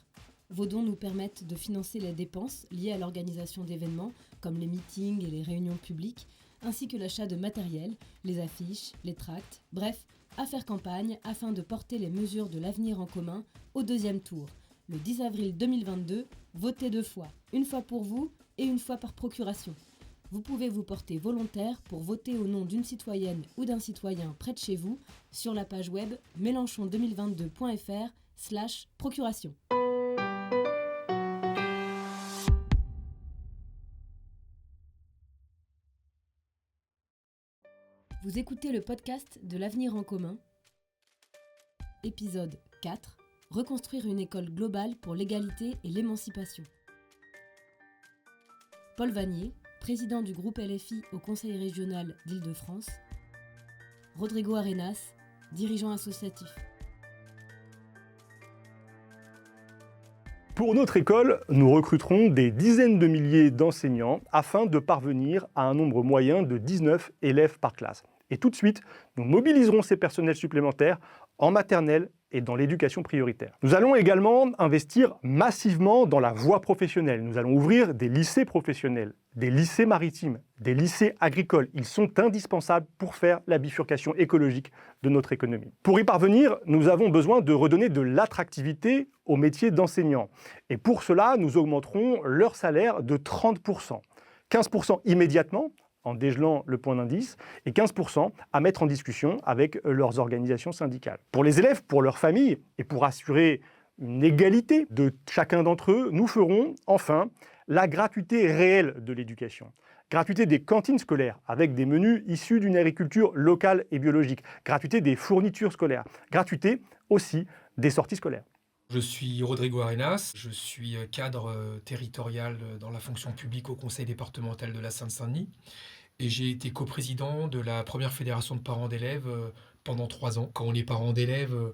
Vos dons nous permettent de financer les dépenses liées à l'organisation d'événements comme les meetings et les réunions publiques, ainsi que l'achat de matériel, les affiches, les tracts, bref, à faire campagne afin de porter les mesures de l'avenir en commun au deuxième tour. Le 10 avril 2022, votez 2 fois, une fois pour vous et une fois par procuration. Vous pouvez vous porter volontaire pour voter au nom d'une citoyenne ou d'un citoyen près de chez vous sur la page web mélenchon2022.fr/procuration. Vous écoutez le podcast de l'Avenir en commun, épisode 4, reconstruire une école globale pour l'égalité et l'émancipation. Paul Vanier, président du groupe LFI au Conseil régional d'Île-de-France. Rodrigo Arenas, dirigeant associatif. Pour notre école, nous recruterons des dizaines de milliers d'enseignants afin de parvenir à un nombre moyen de 19 élèves par classe. Et tout de suite, nous mobiliserons ces personnels supplémentaires en maternelle et dans l'éducation prioritaire. Nous allons également investir massivement dans la voie professionnelle. Nous allons ouvrir des lycées professionnels, des lycées maritimes, des lycées agricoles. Ils sont indispensables pour faire la bifurcation écologique de notre économie. Pour y parvenir, nous avons besoin de redonner de l'attractivité au métier d'enseignant. Et pour cela, nous augmenterons leur salaire de 30%. 15% immédiatement, en dégelant le point d'indice, et 15% à mettre en discussion avec leurs organisations syndicales. Pour les élèves, pour leurs familles, et pour assurer une égalité de chacun d'entre eux, nous ferons enfin la gratuité réelle de l'éducation. Gratuité des cantines scolaires avec des menus issus d'une agriculture locale et biologique. Gratuité des fournitures scolaires. Gratuité aussi des sorties scolaires. Je suis Rodrigo Arenas, je suis cadre territorial dans la fonction publique au conseil départemental de la Seine-Saint-Denis et j'ai été coprésident de la première fédération de parents d'élèves pendant 3 ans. Quand on est parent d'élèves,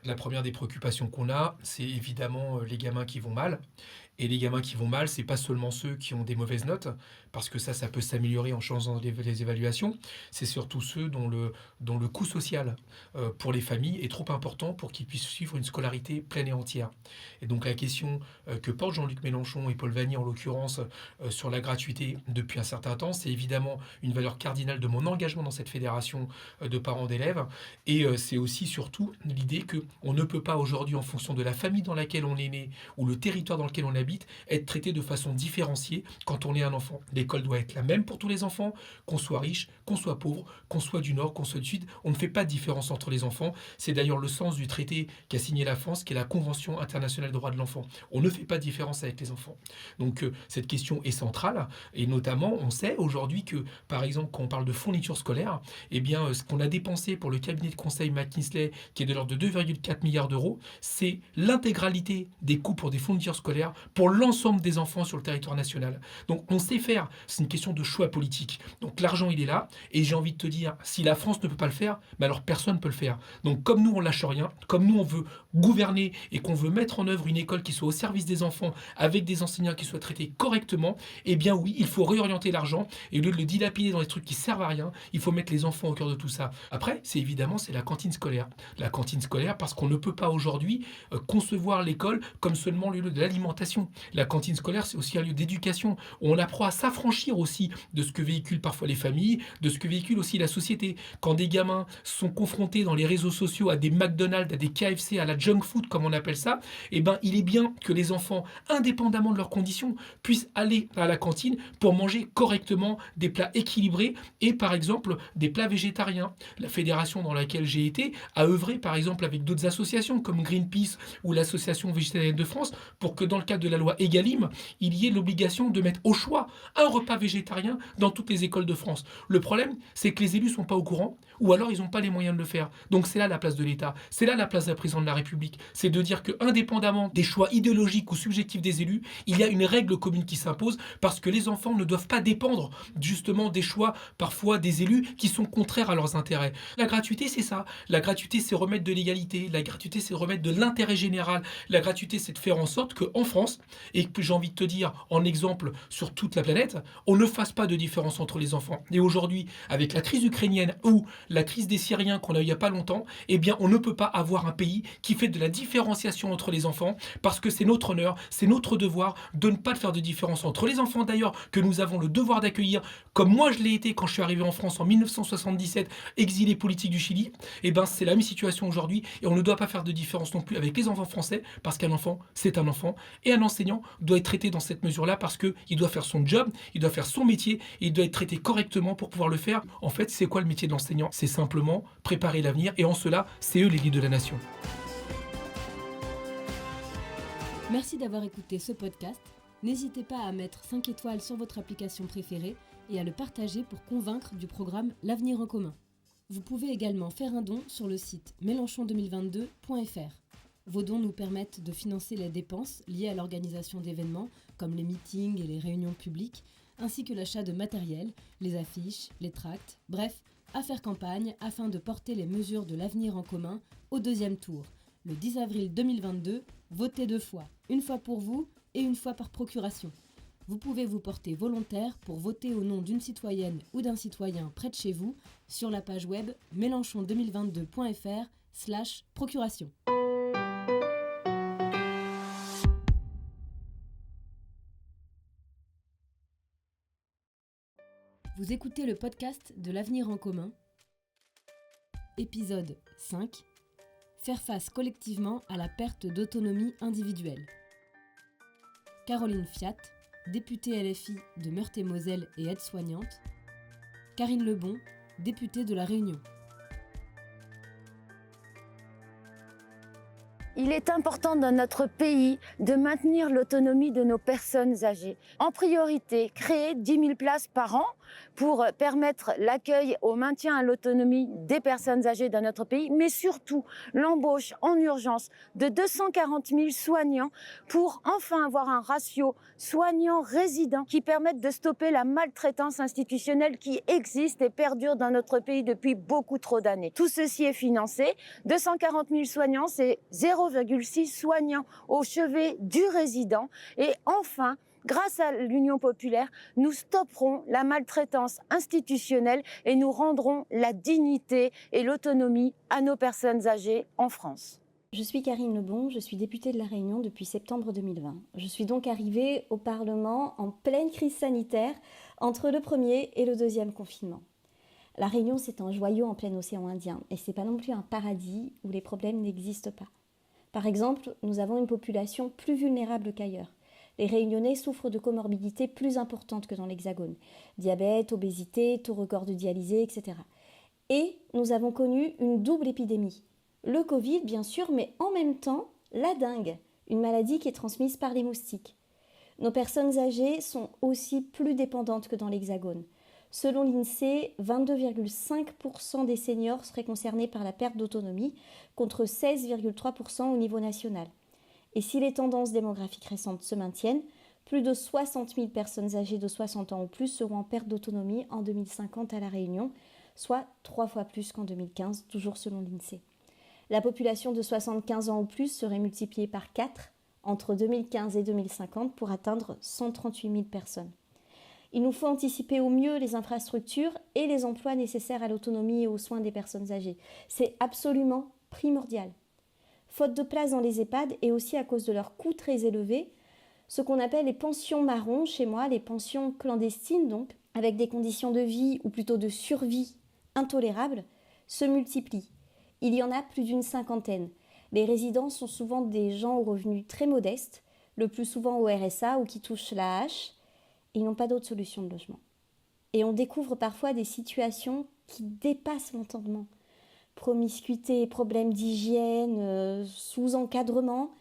la première des préoccupations qu'on a, c'est évidemment les gamins qui vont mal. Et les gamins qui vont mal, c'est pas seulement ceux qui ont des mauvaises notes, parce que ça peut s'améliorer en changeant les évaluations, c'est surtout ceux dont le coût social pour les familles est trop important pour qu'ils puissent suivre une scolarité pleine et entière. Et donc la question que portent Jean-Luc Mélenchon et Paul Vanny en l'occurrence sur la gratuité depuis un certain temps, c'est évidemment une valeur cardinale de mon engagement dans cette fédération de parents d'élèves, et c'est aussi surtout l'idée qu'on ne peut pas aujourd'hui, en fonction de la famille dans laquelle on est né ou le territoire dans lequel on habite, être traité de façon différenciée quand on est un enfant. L'école doit être la même pour tous les enfants, qu'on soit riche, qu'on soit pauvre, qu'on soit du Nord, qu'on soit du Sud. On ne fait pas de différence entre les enfants. C'est d'ailleurs le sens du traité qu'a signé la France, qui est la Convention internationale des droits de l'enfant. On ne fait pas de différence avec les enfants. Donc cette question est centrale, et notamment on sait aujourd'hui que, par exemple, quand on parle de fournitures scolaires, eh bien ce qu'on a dépensé pour le cabinet de conseil McKinsey, qui est de l'ordre de 2,4 milliards d'euros, c'est l'intégralité des coûts pour des fournitures scolaires pour l'ensemble des enfants sur le territoire national. Donc on sait faire, c'est une question de choix politique. Donc l'argent il est là, et j'ai envie de te dire, si la France ne peut pas le faire, alors personne ne peut le faire. Donc comme nous on lâche rien, comme nous on veut gouverner et qu'on veut mettre en œuvre une école qui soit au service des enfants, avec des enseignants qui soient traités correctement, eh bien oui, il faut réorienter l'argent, et au lieu de le dilapider dans des trucs qui servent à rien, il faut mettre les enfants au cœur de tout ça. Après, c'est la cantine scolaire. La cantine scolaire, parce qu'on ne peut pas aujourd'hui concevoir l'école comme seulement le lieu de l'alimentation. La cantine scolaire, c'est aussi un lieu d'éducation, où on apprend à s'affranchir aussi de ce que véhiculent parfois les familles, de ce que véhicule aussi la société. Quand des gamins sont confrontés dans les réseaux sociaux à des McDonald's, à des KFC, à la junk food, comme on appelle ça, eh ben, il est bien que les enfants, indépendamment de leurs conditions, puissent aller à la cantine pour manger correctement des plats équilibrés et, par exemple, des plats végétariens. La fédération dans laquelle j'ai été a œuvré, par exemple, avec d'autres associations comme Greenpeace ou l'Association végétarienne de France, pour que dans le cadre de la loi Egalim, il y ait l'obligation de mettre au choix un repas végétarien dans toutes les écoles de France. Le problème, c'est que les élus ne sont pas au courant, ou alors ils n'ont pas les moyens de le faire. Donc c'est là la place de l'État, c'est là la place d'un président de la République. C'est de dire que, indépendamment des choix idéologiques ou subjectifs des élus, il y a une règle commune qui s'impose, parce que les enfants ne doivent pas dépendre justement des choix parfois des élus qui sont contraires à leurs intérêts. La gratuité, c'est ça. La gratuité, c'est remettre de l'égalité. La gratuité, c'est remettre de l'intérêt général. La gratuité, c'est de faire en sorte qu'en France, et que j'ai envie de te dire en exemple sur toute la planète, on ne fasse pas de différence entre les enfants. Et aujourd'hui, avec la crise ukrainienne ou la crise des Syriens qu'on a eu il n'y a pas longtemps, eh bien on ne peut pas avoir un pays qui fait de la différenciation entre les enfants, parce que c'est notre honneur, c'est notre devoir de ne pas faire de différence entre les enfants d'ailleurs, que nous avons le devoir d'accueillir, comme moi je l'ai été quand je suis arrivé en France en 1977, exilé politique du Chili. Eh ben c'est la même situation aujourd'hui, et on ne doit pas faire de différence non plus avec les enfants français, parce qu'un enfant, c'est un enfant, et un enseignant doit être traité dans cette mesure-là, parce qu'il doit faire son job, il doit faire son métier, et il doit être traité correctement pour pouvoir le faire. En fait, c'est quoi le métier de l'enseignant? C'est simplement préparer l'avenir, et en cela, c'est eux les leaders de la nation. Merci d'avoir écouté ce podcast. N'hésitez pas à mettre 5 étoiles sur votre application préférée et à le partager pour convaincre du programme L'Avenir en commun. Vous pouvez également faire un don sur le site mélenchon2022.fr. Vos dons nous permettent de financer les dépenses liées à l'organisation d'événements comme les meetings et les réunions publiques, ainsi que l'achat de matériel, les affiches, les tracts, bref, à faire campagne afin de porter les mesures de l'avenir en commun au deuxième tour. Le 10 avril 2022, votez 2 fois, une fois pour vous et une fois par procuration. Vous pouvez vous porter volontaire pour voter au nom d'une citoyenne ou d'un citoyen près de chez vous sur la page web mélenchon2022.fr/procuration. Vous écoutez le podcast de l'Avenir en commun, épisode 5, faire face collectivement à la perte d'autonomie individuelle. Caroline Fiat, députée LFI de Meurthe-et-Moselle et aide-soignante. Karine Lebon, députée de La Réunion. Il est important dans notre pays de maintenir l'autonomie de nos personnes âgées. En priorité, créer 10 000 places par an pour permettre l'accueil au maintien à l'autonomie des personnes âgées dans notre pays, mais surtout l'embauche en urgence de 240 000 soignants pour enfin avoir un ratio soignants-résidents qui permette de stopper la maltraitance institutionnelle qui existe et perdure dans notre pays depuis beaucoup trop d'années. Tout ceci est financé. 240 000 soignants, c'est 0,6 soignants au chevet du résident. Et enfin, grâce à l'Union populaire, nous stopperons la maltraitance institutionnelle et nous rendrons la dignité et l'autonomie à nos personnes âgées en France. Je suis Karine Lebon, je suis députée de La Réunion depuis septembre 2020. Je suis donc arrivée au Parlement en pleine crise sanitaire entre le premier et le deuxième confinement. La Réunion, c'est un joyau en plein océan Indien et c'est pas non plus un paradis où les problèmes n'existent pas. Par exemple, nous avons une population plus vulnérable qu'ailleurs. Les Réunionnais souffrent de comorbidités plus importantes que dans l'Hexagone. Diabète, obésité, taux record de dialysés, etc. Et nous avons connu une double épidémie. Le Covid, bien sûr, mais en même temps, la dengue, une maladie qui est transmise par les moustiques. Nos personnes âgées sont aussi plus dépendantes que dans l'Hexagone. Selon l'INSEE, 22,5% des seniors seraient concernés par la perte d'autonomie, contre 16,3% au niveau national. Et si les tendances démographiques récentes se maintiennent, plus de 60 000 personnes âgées de 60 ans ou plus seront en perte d'autonomie en 2050 à La Réunion, soit 3 fois plus qu'en 2015, toujours selon l'INSEE. La population de 75 ans ou plus serait multipliée par 4 entre 2015 et 2050 pour atteindre 138 000 personnes. Il nous faut anticiper au mieux les infrastructures et les emplois nécessaires à l'autonomie et aux soins des personnes âgées. C'est absolument primordial. Faute de place dans les EHPAD et aussi à cause de leurs coûts très élevés, ce qu'on appelle les pensions marrons chez moi, les pensions clandestines donc, avec des conditions de vie ou plutôt de survie intolérables, se multiplient. Il y en a plus d'une cinquantaine. Les résidents sont souvent des gens aux revenus très modestes, le plus souvent au RSA ou qui touchent l'AAH, et ils n'ont pas d'autre solution de logement. Et on découvre parfois des situations qui dépassent l'entendement. Promiscuité, problèmes d'hygiène, sous-encadrement,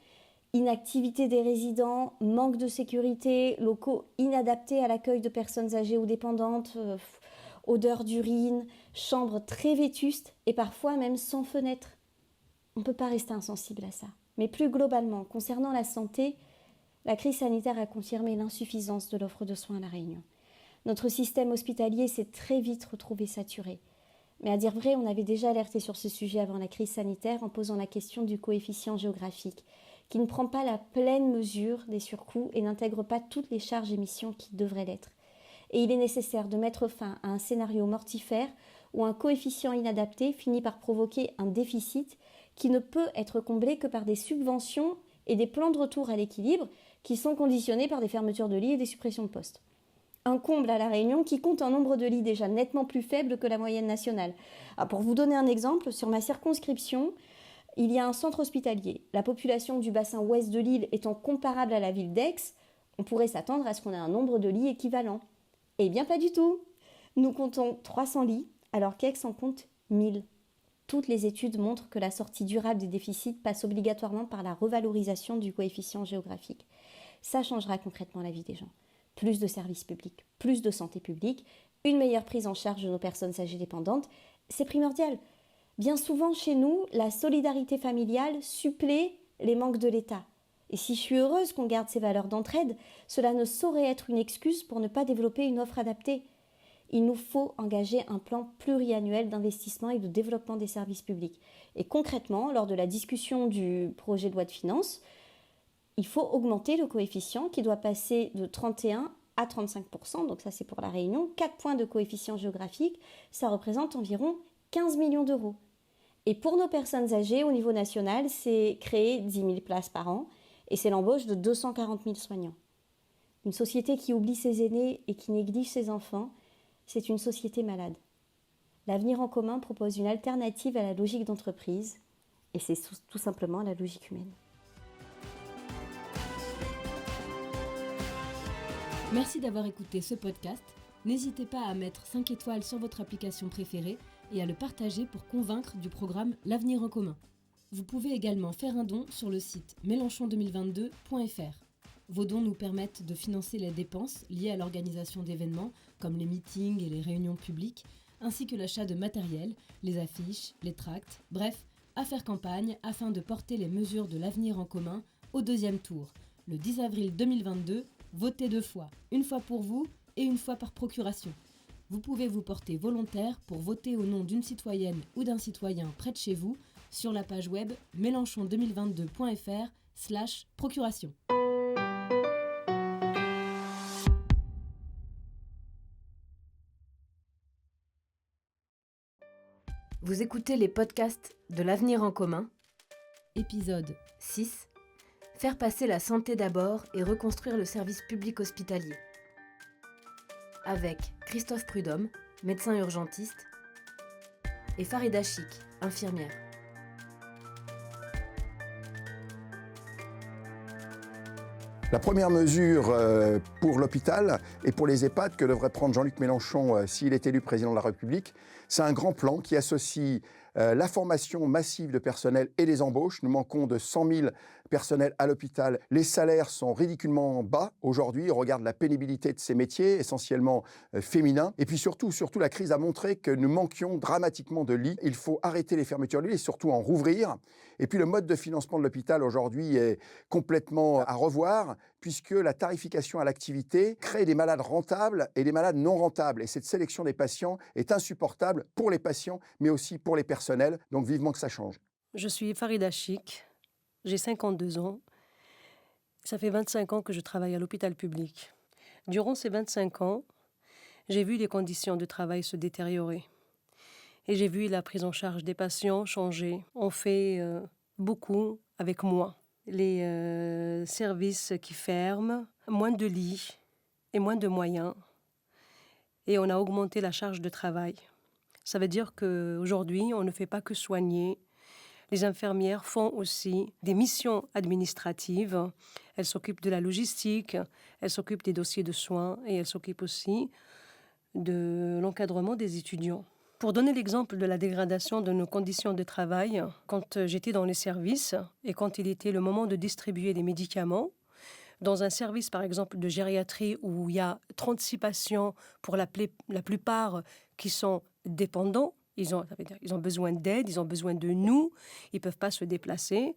inactivité des résidents, manque de sécurité, locaux inadaptés à l'accueil de personnes âgées ou dépendantes, odeur d'urine, chambres très vétustes et parfois même sans fenêtre. On ne peut pas rester insensible à ça. Mais plus globalement, concernant la santé, la crise sanitaire a confirmé l'insuffisance de l'offre de soins à La Réunion. Notre système hospitalier s'est très vite retrouvé saturé. Mais à dire vrai, on avait déjà alerté sur ce sujet avant la crise sanitaire en posant la question du coefficient géographique, qui ne prend pas la pleine mesure des surcoûts et n'intègre pas toutes les charges et missions qui devraient l'être. Et il est nécessaire de mettre fin à un scénario mortifère où un coefficient inadapté finit par provoquer un déficit qui ne peut être comblé que par des subventions et des plans de retour à l'équilibre qui sont conditionnés par des fermetures de lits et des suppressions de postes. Un comble à La Réunion qui compte un nombre de lits déjà nettement plus faible que la moyenne nationale. Pour vous donner un exemple, sur ma circonscription, il y a un centre hospitalier. La population du bassin ouest de l'île étant comparable à la ville d'Aix, on pourrait s'attendre à ce qu'on ait un nombre de lits équivalent. Eh bien pas du tout. Nous comptons 300 lits, alors qu'Aix en compte 1000. Toutes les études montrent que la sortie durable des déficits passe obligatoirement par la revalorisation du coefficient géographique. Ça changera concrètement la vie des gens. Plus de services publics, plus de santé publique, une meilleure prise en charge de nos personnes âgées dépendantes, c'est primordial. Bien souvent, chez nous, la solidarité familiale supplée les manques de l'État. Et si je suis heureuse qu'on garde ces valeurs d'entraide, cela ne saurait être une excuse pour ne pas développer une offre adaptée. Il nous faut engager un plan pluriannuel d'investissement et de développement des services publics. Et concrètement, lors de la discussion du projet de loi de finances, il faut augmenter le coefficient qui doit passer de 31 à 35%, donc ça c'est pour La Réunion, 4 points de coefficient géographique, ça représente environ 15 millions d'euros. Et pour nos personnes âgées, au niveau national, c'est créer 10 000 places par an et c'est l'embauche de 240 000 soignants. Une société qui oublie ses aînés et qui néglige ses enfants, c'est une société malade. L'Avenir en commun propose une alternative à la logique d'entreprise et c'est tout simplement la logique humaine. Merci d'avoir écouté ce podcast. N'hésitez pas à mettre 5 étoiles sur votre application préférée et à le partager pour convaincre du programme L'Avenir en commun. Vous pouvez également faire un don sur le site mélenchon2022.fr. Vos dons nous permettent de financer les dépenses liées à l'organisation d'événements comme les meetings et les réunions publiques, ainsi que l'achat de matériel, les affiches, les tracts, bref, à faire campagne afin de porter les mesures de l'avenir en commun au deuxième tour. Le 10 avril 2022, votez 2 fois, une fois pour vous et une fois par procuration. Vous pouvez vous porter volontaire pour voter au nom d'une citoyenne ou d'un citoyen près de chez vous sur la page web mélenchon2022.fr/procuration. Vous écoutez les podcasts de l'Avenir en commun. Épisode 6. Faire passer la santé d'abord et reconstruire le service public hospitalier. Avec Christophe Prudhomme, médecin urgentiste, et Farida Chic, infirmière. La première mesure pour l'hôpital et pour les EHPAD que devrait prendre Jean-Luc Mélenchon s'il est élu président de la République, c'est un grand plan qui associe la formation massive de personnel et les embauches. Nous manquons de 100 000 personnels à l'hôpital. Les salaires sont ridiculement bas aujourd'hui au regard de la pénibilité de ces métiers, essentiellement féminins. Et puis surtout, la crise a montré que nous manquions dramatiquement de lits. Il faut arrêter les fermetures de lits et surtout en rouvrir. Et puis le mode de financement de l'hôpital aujourd'hui est complètement à revoir, puisque la tarification à l'activité crée des malades rentables et des malades non rentables. Et cette sélection des patients est insupportable pour les patients, mais aussi pour les personnels. Donc vivement que ça change. Je suis Farida Chic, j'ai 52 ans. Ça fait 25 ans que je travaille à l'hôpital public. Durant ces 25 ans, j'ai vu les conditions de travail se détériorer. Et j'ai vu la prise en charge des patients changer. On fait beaucoup avec moins. Les services qui ferment, moins de lits et moins de moyens. Et on a augmenté la charge de travail. Ça veut dire qu'aujourd'hui, on ne fait pas que soigner. Les infirmières font aussi des missions administratives. Elles s'occupent de la logistique, elles s'occupent des dossiers de soins et elles s'occupent aussi de l'encadrement des étudiants. Pour donner l'exemple de la dégradation de nos conditions de travail, quand j'étais dans les services et quand il était le moment de distribuer des médicaments, dans un service par exemple de gériatrie où il y a 36 patients, pour la plupart qui sont dépendants, ils ont besoin d'aide, ils ont besoin de nous, ils ne peuvent pas se déplacer.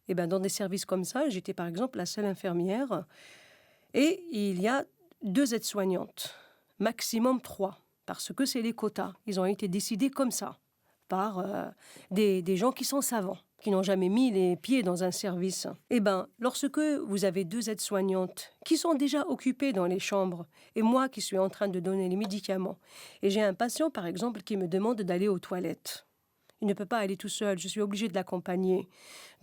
Et ben, dans des services comme ça, j'étais par exemple la seule infirmière et il y a 2 aides-soignantes, maximum 3. Parce que c'est les quotas. Ils ont été décidés comme ça, par des gens qui sont savants, qui n'ont jamais mis les pieds dans un service. Eh bien, lorsque vous avez 2 aides-soignantes qui sont déjà occupées dans les chambres, et moi qui suis en train de donner les médicaments, et j'ai un patient, par exemple, qui me demande d'aller aux toilettes. Il ne peut pas aller tout seul, je suis obligée de l'accompagner.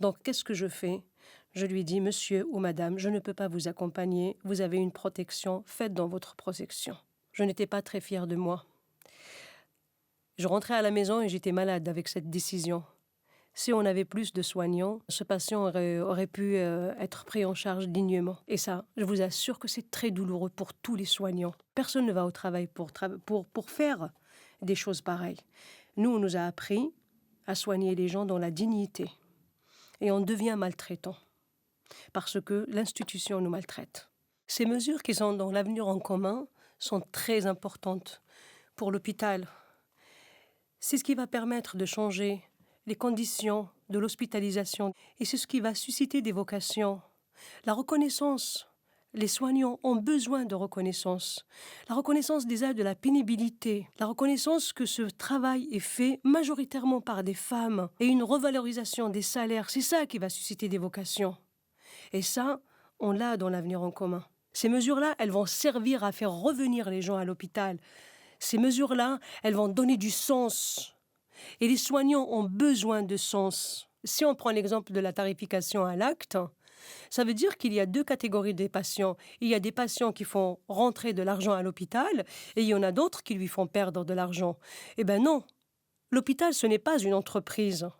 Donc, qu'est-ce que je fais ? Je lui dis, monsieur ou madame, je ne peux pas vous accompagner, vous avez une protection, faites dans votre protection. Je n'étais pas très fière de moi. Je rentrais à la maison et j'étais malade avec cette décision. Si on avait plus de soignants, ce patient aurait pu être pris en charge dignement. Et ça, je vous assure que c'est très douloureux pour tous les soignants. Personne ne va au travail pour faire des choses pareilles. Nous, on nous a appris à soigner les gens dans la dignité. Et on devient maltraitant parce que l'institution nous maltraite. Ces mesures qui sont dans l'avenir en commun sont très importantes pour l'hôpital. C'est ce qui va permettre de changer les conditions de l'hospitalisation et c'est ce qui va susciter des vocations. La reconnaissance, les soignants ont besoin de reconnaissance. La reconnaissance déjà de la pénibilité, la reconnaissance que ce travail est fait majoritairement par des femmes et une revalorisation des salaires, c'est ça qui va susciter des vocations. Et ça, on l'a dans l'avenir en commun. Ces mesures-là, elles vont servir à faire revenir les gens à l'hôpital. Ces mesures-là, elles vont donner du sens. Et les soignants ont besoin de sens. Si on prend l'exemple de la tarification à l'acte, ça veut dire qu'il y a 2 catégories de patients. Il y a des patients qui font rentrer de l'argent à l'hôpital et il y en a d'autres qui lui font perdre de l'argent. Eh bien non, l'hôpital, ce n'est pas une entreprise.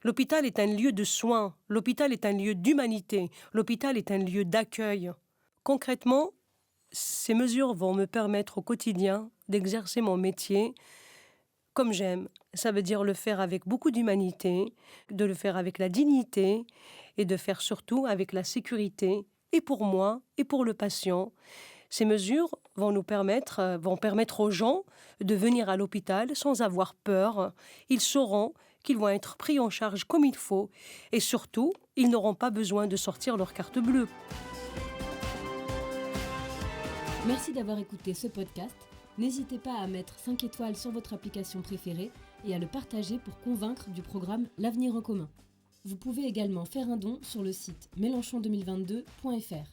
L'hôpital est un lieu de soins. L'hôpital est un lieu d'humanité. L'hôpital est un lieu d'accueil. Concrètement, ces mesures vont me permettre au quotidien d'exercer mon métier comme j'aime. Ça veut dire le faire avec beaucoup d'humanité, de le faire avec la dignité et de faire surtout avec la sécurité, et pour moi et pour le patient. Ces mesures vont permettre aux gens de venir à l'hôpital sans avoir peur. Ils sauront qu'ils vont être pris en charge comme il faut et surtout, ils n'auront pas besoin de sortir leur carte bleue. Merci d'avoir écouté ce podcast. N'hésitez pas à mettre 5 étoiles sur votre application préférée et à le partager pour convaincre du programme L'Avenir en commun. Vous pouvez également faire un don sur le site mélenchon2022.fr.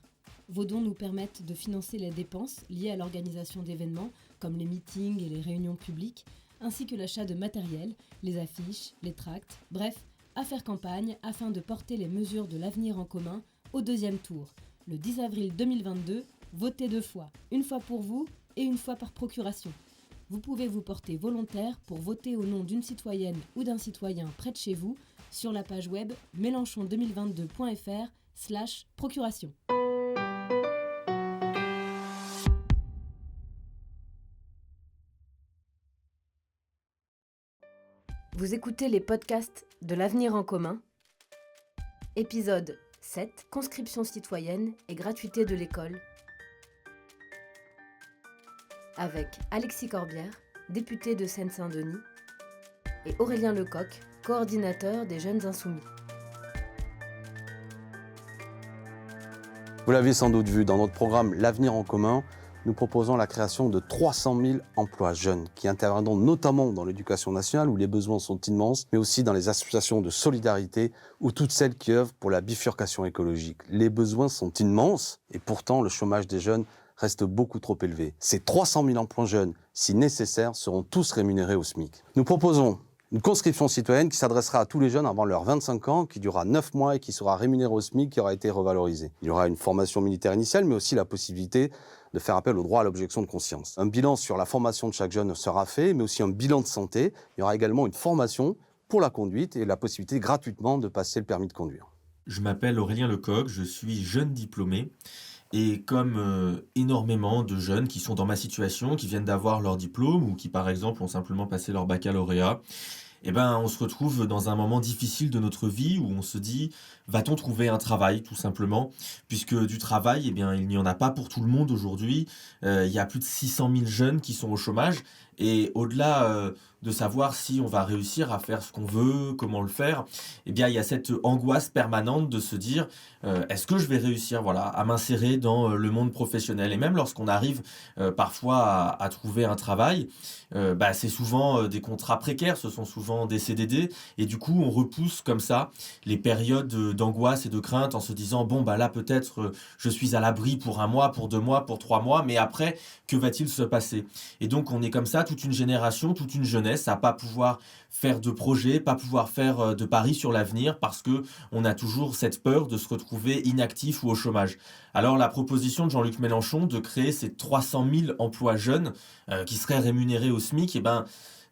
Vos dons nous permettent de financer les dépenses liées à l'organisation d'événements comme les meetings et les réunions publiques, ainsi que l'achat de matériel, les affiches, les tracts, bref, à faire campagne afin de porter les mesures de l'avenir en commun au deuxième tour. Le 10 avril 2022, votez 2 fois, une fois pour vous et une fois par procuration. Vous pouvez vous porter volontaire pour voter au nom d'une citoyenne ou d'un citoyen près de chez vous sur la page web mélenchon2022.fr/procuration. Vous écoutez les podcasts de l'Avenir en commun. Épisode 7, conscription citoyenne et gratuité de l'école. Avec Alexis Corbière, député de Seine-Saint-Denis, et Aurélien Lecoq, coordinateur des Jeunes Insoumis. Vous l'avez sans doute vu, dans notre programme L'Avenir en commun, nous proposons la création de 300 000 emplois jeunes qui interviendront notamment dans l'éducation nationale où les besoins sont immenses, mais aussi dans les associations de solidarité ou toutes celles qui œuvrent pour la bifurcation écologique. Les besoins sont immenses et pourtant le chômage des jeunes reste beaucoup trop élevé. Ces 300 000 emplois jeunes, si nécessaires, seront tous rémunérés au SMIC. Nous proposons une conscription citoyenne qui s'adressera à tous les jeunes avant leurs 25 ans, qui durera 9 mois et qui sera rémunérée au SMIC, qui aura été revalorisée. Il y aura une formation militaire initiale, mais aussi la possibilité de faire appel au droit à l'objection de conscience. Un bilan sur la formation de chaque jeune sera fait, mais aussi un bilan de santé. Il y aura également une formation pour la conduite et la possibilité gratuitement de passer le permis de conduire. Je m'appelle Aurélien Lecoq, je suis jeune diplômé. Et comme énormément de jeunes qui sont dans ma situation, qui viennent d'avoir leur diplôme ou qui par exemple ont simplement passé leur baccalauréat, on se retrouve dans un moment difficile de notre vie où on se dit va-t-on trouver un travail tout simplement, puisque du travail il n'y en a pas pour tout le monde aujourd'hui. Il y a plus de 600 000 jeunes qui sont au chômage et au-delà de savoir si on va réussir à faire ce qu'on veut, comment le faire, il y a cette angoisse permanente de se dire est-ce que je vais réussir à m'insérer dans le monde professionnel. Et même lorsqu'on arrive parfois à trouver un travail, c'est souvent des contrats précaires, ce sont souvent des CDD, et du coup on repousse comme ça les périodes d'angoisse et de crainte en se disant là peut-être je suis à l'abri pour 1 mois, pour 2 mois, pour 3 mois, mais après que va-t-il se passer? Et donc on est comme ça toute une génération, toute une jeunesse à pas pouvoir faire de projets, pas pouvoir faire de paris sur l'avenir parce que on a toujours cette peur de se retrouver inactif ou au chômage. Alors la proposition de Jean-Luc Mélenchon de créer ces 300 000 emplois jeunes qui seraient rémunérés au SMIC,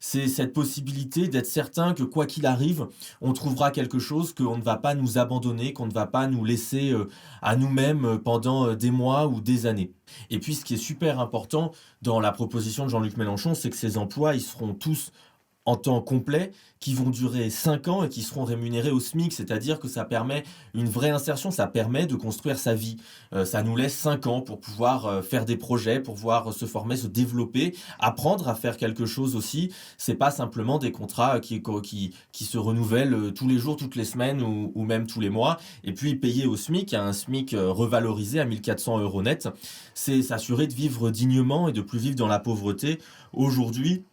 c'est cette possibilité d'être certain que quoi qu'il arrive, on trouvera quelque chose, qu'on ne va pas nous abandonner, qu'on ne va pas nous laisser à nous-mêmes pendant des mois ou des années. Et puis ce qui est super important dans la proposition de Jean-Luc Mélenchon, c'est que ces emplois, ils seront tous en temps complet, qui vont durer 5 ans et qui seront rémunérés au SMIC, c'est-à-dire que ça permet une vraie insertion, ça permet de construire sa vie. Ça nous laisse 5 ans pour pouvoir faire des projets, pour pouvoir se former, se développer, apprendre à faire quelque chose aussi. C'est pas simplement des contrats qui se renouvellent tous les jours, toutes les semaines ou même tous les mois. Et puis payer au SMIC, un SMIC revalorisé à 1 400 € net, c'est s'assurer de vivre dignement et de plus vivre dans la pauvreté. Aujourd'hui,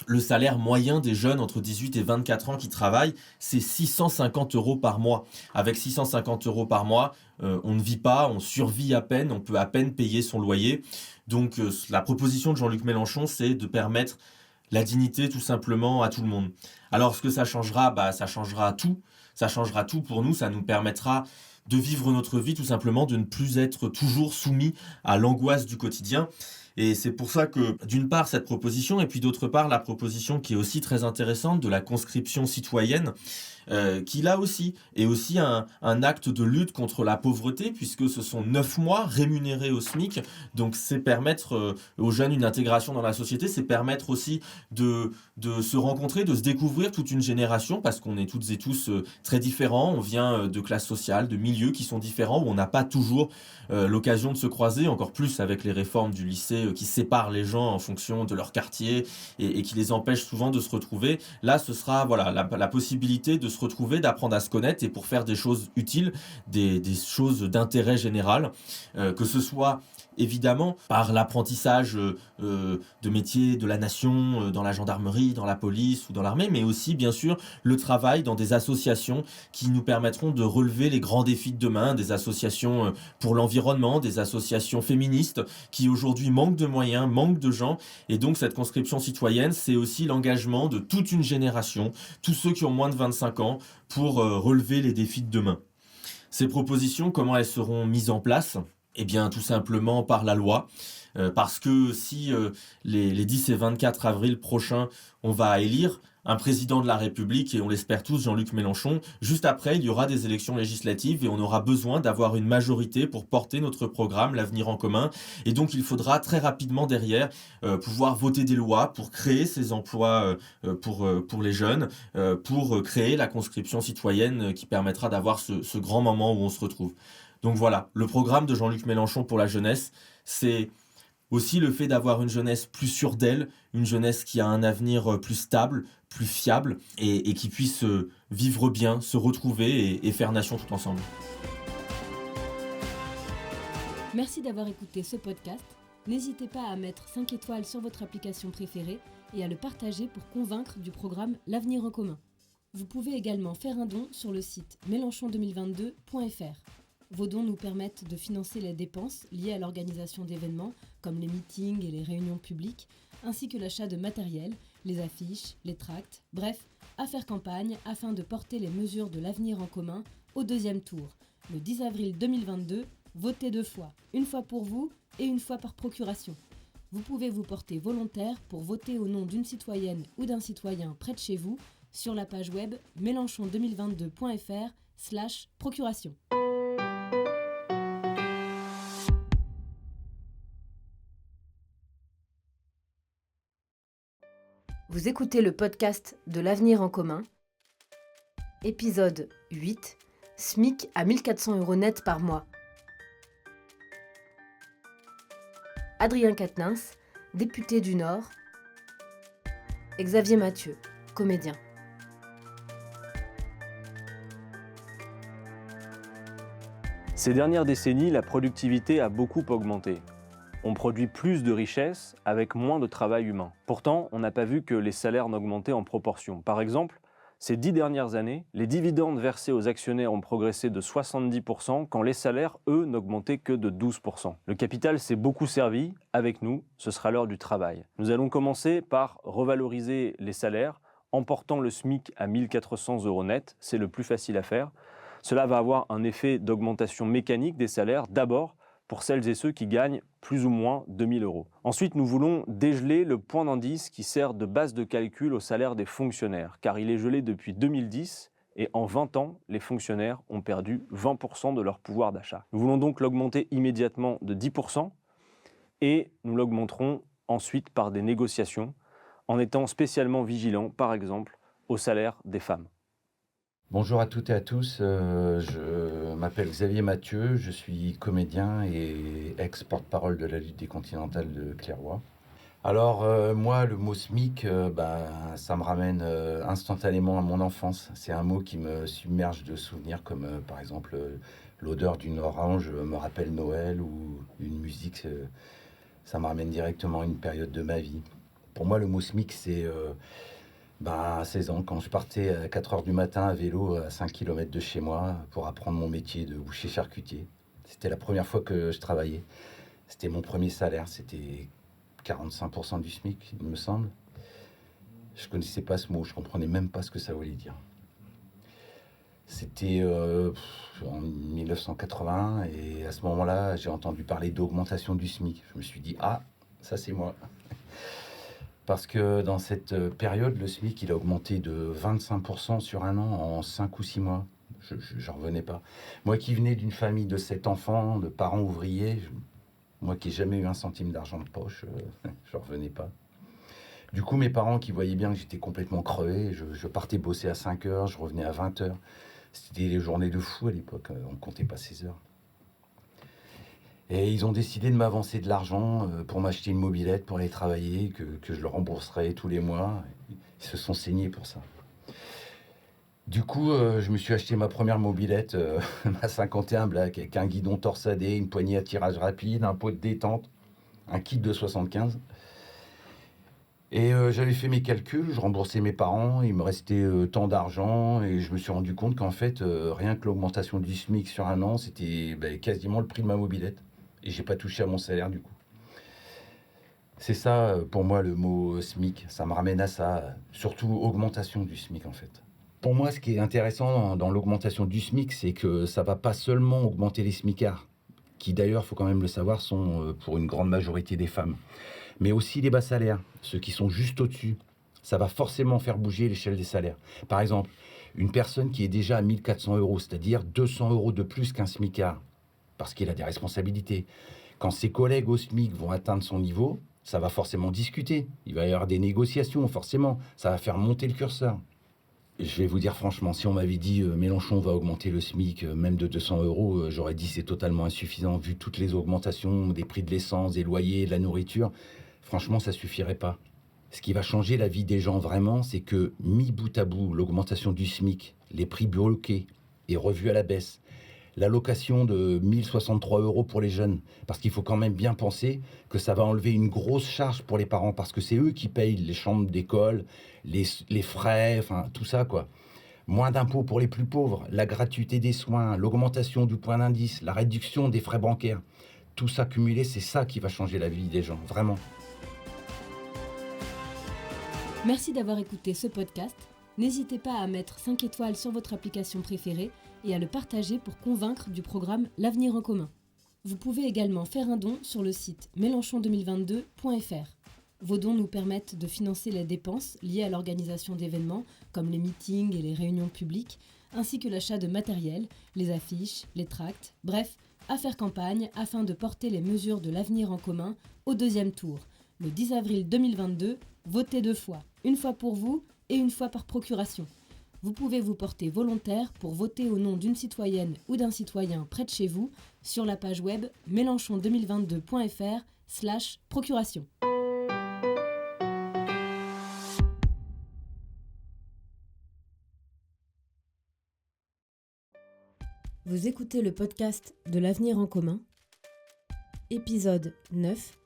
le salaire moyen des jeunes entre 18 et 24 ans qui travaillent, c'est 650 € par mois. Avec 650 € par mois, on ne vit pas, on survit à peine, on peut à peine payer son loyer. Donc la proposition de Jean-Luc Mélenchon, c'est de permettre la dignité tout simplement à tout le monde. Alors ce que ça changera, ça changera tout. Ça changera tout pour nous, ça nous permettra de vivre notre vie tout simplement, de ne plus être toujours soumis à l'angoisse du quotidien. Et c'est pour ça que, d'une part, cette proposition, et puis d'autre part, la proposition qui est aussi très intéressante de la conscription citoyenne, qui là aussi est aussi un acte de lutte contre la pauvreté, puisque ce sont 9 mois rémunérés au SMIC. Donc c'est permettre aux jeunes une intégration dans la société, c'est permettre aussi de se rencontrer, de se découvrir toute une génération, parce qu'on est toutes et tous très différents, on vient de classes sociales, de milieux qui sont différents, où on n'a pas toujours l'occasion de se croiser, encore plus avec les réformes du lycée qui séparent les gens en fonction de leur quartier et qui les empêchent souvent de se retrouver. Là, ce sera la possibilité de se retrouver, d'apprendre à se connaître, et pour faire des choses utiles, des choses d'intérêt général, que ce soit évidemment par l'apprentissage de métiers de la nation, dans la gendarmerie, dans la police ou dans l'armée, mais aussi bien sûr le travail dans des associations qui nous permettront de relever les grands défis de demain, des associations pour l'environnement, des associations féministes qui aujourd'hui manquent de moyens, manquent de gens, et donc cette conscription citoyenne, c'est aussi l'engagement de toute une génération, tous ceux qui ont moins de 25 ans, pour relever les défis de demain. Ces propositions, comment elles seront mises en place ? Eh bien, tout simplement par la loi, parce que si les 10 et 24 avril prochains, on va élire un président de la République, et on l'espère tous, Jean-Luc Mélenchon, juste après, il y aura des élections législatives, et on aura besoin d'avoir une majorité pour porter notre programme, l'avenir en commun, et donc il faudra très rapidement derrière pouvoir voter des lois pour créer ces emplois pour les jeunes, pour créer la conscription citoyenne qui permettra d'avoir ce grand moment où on se retrouve. Donc voilà, le programme de Jean-Luc Mélenchon pour la jeunesse, c'est aussi le fait d'avoir une jeunesse plus sûre d'elle, une jeunesse qui a un avenir plus stable, plus fiable, et qui puisse vivre bien, se retrouver et faire nation tout ensemble. Merci d'avoir écouté ce podcast. N'hésitez pas à mettre 5 étoiles sur votre application préférée et à le partager pour convaincre du programme L'Avenir en commun. Vous pouvez également faire un don sur le site mélenchon2022.fr. Vos dons nous permettent de financer les dépenses liées à l'organisation d'événements comme les meetings et les réunions publiques, ainsi que l'achat de matériel, les affiches, les tracts, bref, à faire campagne afin de porter les mesures de l'avenir en commun au deuxième tour. Le 10 avril 2022, votez 2 fois, une fois pour vous et une fois par procuration. Vous pouvez vous porter volontaire pour voter au nom d'une citoyenne ou d'un citoyen près de chez vous sur la page web mélenchon2022.fr/procuration. Vous écoutez le podcast de l'Avenir en commun, épisode 8, SMIC à 1 400 € net par mois. Adrien Quatennens, député du Nord. Xavier Mathieu, comédien. Ces dernières décennies, la productivité a beaucoup augmenté. On produit plus de richesses avec moins de travail humain. Pourtant, on n'a pas vu que les salaires n'augmentaient en proportion. Par exemple, ces 10 dernières années, les dividendes versés aux actionnaires ont progressé de 70%, quand les salaires, eux, n'augmentaient que de 12%. Le capital s'est beaucoup servi. Avec nous, ce sera l'heure du travail. Nous allons commencer par revaloriser les salaires en portant le SMIC à 1 400 € net. C'est le plus facile à faire. Cela va avoir un effet d'augmentation mécanique des salaires, d'abord pour celles et ceux qui gagnent plus ou moins 2 000 €. Ensuite, nous voulons dégeler le point d'indice qui sert de base de calcul au salaire des fonctionnaires, car il est gelé depuis 2010 et en 20 ans, les fonctionnaires ont perdu 20% de leur pouvoir d'achat. Nous voulons donc l'augmenter immédiatement de 10% et nous l'augmenterons ensuite par des négociations en étant spécialement vigilants, par exemple, au salaire des femmes. Bonjour à toutes et à tous, je m'appelle Xavier Mathieu, je suis comédien et ex-porte-parole de la lutte des Continentales de Clairoy. Alors moi, le mot SMIC, ça me ramène instantanément à mon enfance. C'est un mot qui me submerge de souvenirs comme par exemple l'odeur d'une orange me rappelle Noël, ou une musique, ça me ramène directement à une période de ma vie. Pour moi, le mot SMIC, c'est... à 16 ans, quand je partais à 4h du matin à vélo à 5 km de chez moi pour apprendre mon métier de boucher charcutier. C'était la première fois que je travaillais. C'était mon premier salaire, c'était 45% du SMIC, il me semble. Je ne connaissais pas ce mot, je ne comprenais même pas ce que ça voulait dire. C'était en 1980 et à ce moment-là, j'ai entendu parler d'augmentation du SMIC. Je me suis dit, ah, ça c'est moi. Parce que dans cette période, le SMIC, il a augmenté de 25% sur un an en 5 ou 6 mois. Je n'en revenais pas. Moi qui venais d'une famille de 7 enfants, de parents ouvriers, moi qui n'ai jamais eu un centime d'argent de poche, je n'en revenais pas. Du coup, mes parents qui voyaient bien que j'étais complètement crevé, je partais bosser à 5 heures, je revenais à 20 heures. C'était des journées de fou à l'époque, on ne comptait pas 16 heures. Et ils ont décidé de m'avancer de l'argent pour m'acheter une mobilette pour aller travailler, que je leur rembourserais tous les mois. Ils se sont saignés pour ça. Du coup, je me suis acheté ma première mobilette, ma 51 Black, avec un guidon torsadé, une poignée à tirage rapide, un pot de détente, un kit de 75. Et j'avais fait mes calculs, je remboursais mes parents, il me restait tant d'argent, et je me suis rendu compte qu'en fait, rien que l'augmentation du SMIC sur un an, c'était quasiment le prix de ma mobilette. Et j'ai pas touché à mon salaire du coup. C'est ça pour moi le mot SMIC, ça me ramène à ça, surtout augmentation du SMIC en fait. Pour moi, ce qui est intéressant dans l'augmentation du SMIC, c'est que ça va pas seulement augmenter les smicards, qui d'ailleurs, il faut quand même le savoir, sont pour une grande majorité des femmes, mais aussi les bas salaires, ceux qui sont juste au-dessus. Ça va forcément faire bouger l'échelle des salaires. Par exemple, une personne qui est déjà à 1 400 €, c'est-à-dire 200 € de plus qu'un smicard, parce qu'il a des responsabilités. Quand ses collègues au SMIC vont atteindre son niveau, ça va forcément discuter. Il va y avoir des négociations, forcément. Ça va faire monter le curseur. Je vais vous dire franchement, si on m'avait dit Mélenchon va augmenter le SMIC même de 200 €, j'aurais dit c'est totalement insuffisant vu toutes les augmentations des prix de l'essence, des loyers, de la nourriture. Franchement, ça suffirait pas. Ce qui va changer la vie des gens vraiment, c'est que mis bout à bout, l'augmentation du SMIC, les prix bloqués et revus à la baisse, l'allocation de 1 063 € pour les jeunes, parce qu'il faut quand même bien penser que ça va enlever une grosse charge pour les parents, parce que c'est eux qui payent les chambres d'école, les frais, enfin tout ça quoi. Moins d'impôts pour les plus pauvres, la gratuité des soins, l'augmentation du point d'indice, la réduction des frais bancaires. Tout ça cumulé, c'est ça qui va changer la vie des gens, vraiment. Merci d'avoir écouté ce podcast. N'hésitez pas à mettre 5 étoiles sur votre application préférée et à le partager pour convaincre du programme L'Avenir en commun. Vous pouvez également faire un don sur le site mélenchon2022.fr. Vos dons nous permettent de financer les dépenses liées à l'organisation d'événements comme les meetings et les réunions publiques, ainsi que l'achat de matériel, les affiches, les tracts, bref, à faire campagne afin de porter les mesures de l'Avenir en commun au deuxième tour. Le 10 avril 2022, votez 2 fois, une fois pour vous et une fois par procuration. Vous pouvez vous porter volontaire pour voter au nom d'une citoyenne ou d'un citoyen près de chez vous sur la page web mélenchon2022.fr/procuration. Vous écoutez le podcast de l'Avenir en commun, épisode 9,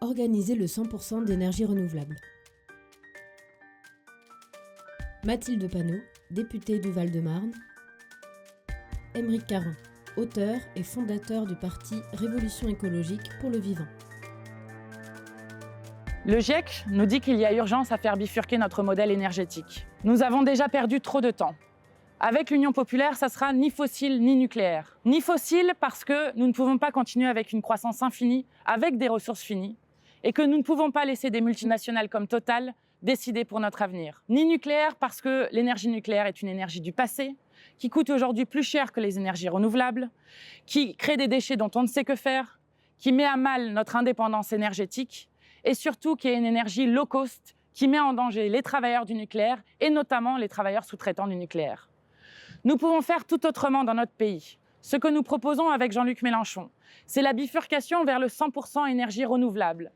organiser le 100% d'énergie renouvelable. Mathilde Panot, députée du Val-de-Marne. Aymeric Caron, auteur et fondateur du parti Révolution écologique pour le vivant. Le GIEC nous dit qu'il y a urgence à faire bifurquer notre modèle énergétique. Nous avons déjà perdu trop de temps. Avec l'Union populaire, ça sera ni fossile ni nucléaire. Ni fossile parce que nous ne pouvons pas continuer avec une croissance infinie, avec des ressources finies, et que nous ne pouvons pas laisser des multinationales comme Total décider pour notre avenir. Ni nucléaire parce que l'énergie nucléaire est une énergie du passé, qui coûte aujourd'hui plus cher que les énergies renouvelables, qui crée des déchets dont on ne sait que faire, qui met à mal notre indépendance énergétique et surtout qui est une énergie low cost qui met en danger les travailleurs du nucléaire et notamment les travailleurs sous-traitants du nucléaire. Nous pouvons faire tout autrement dans notre pays. Ce que nous proposons avec Jean-Luc Mélenchon, c'est la bifurcation vers le 100% énergie renouvelable.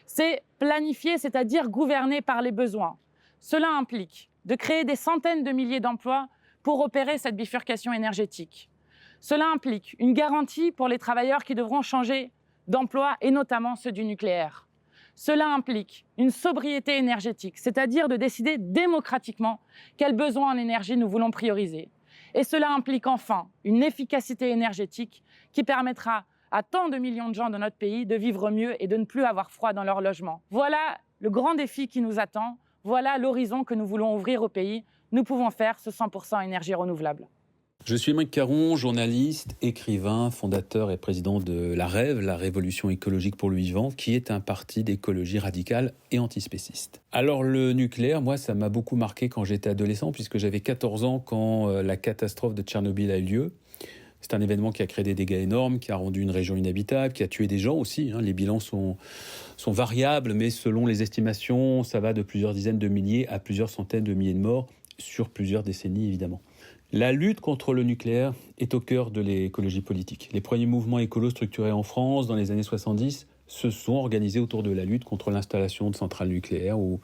C'est planifier, c'est-à-dire gouverner par les besoins. Cela implique de créer des centaines de milliers d'emplois pour opérer cette bifurcation énergétique. Cela implique une garantie pour les travailleurs qui devront changer d'emploi et notamment ceux du nucléaire. Cela implique une sobriété énergétique, c'est-à-dire de décider démocratiquement quels besoins en énergie nous voulons prioriser. Et cela implique enfin une efficacité énergétique qui permettra à tant de millions de gens de notre pays de vivre mieux et de ne plus avoir froid dans leur logement. Voilà le grand défi qui nous attend, voilà l'horizon que nous voulons ouvrir au pays. Nous pouvons faire ce 100% énergie renouvelable. Je suis Mike Caron, journaliste, écrivain, fondateur et président de la REV, la Révolution écologique pour le vivant, qui est un parti d'écologie radicale et antispéciste. Alors le nucléaire, moi, ça m'a beaucoup marqué quand j'étais adolescent, puisque j'avais 14 ans quand la catastrophe de Tchernobyl a eu lieu. C'est un événement qui a créé des dégâts énormes, qui a rendu une région inhabitable, qui a tué des gens aussi. Les bilans sont variables, mais selon les estimations, ça va de plusieurs dizaines de milliers à plusieurs centaines de milliers de morts sur plusieurs décennies, évidemment. La lutte contre le nucléaire est au cœur de l'écologie politique. Les premiers mouvements écolos structurés en France dans les années 70 se sont organisés autour de la lutte contre l'installation de centrales nucléaires ou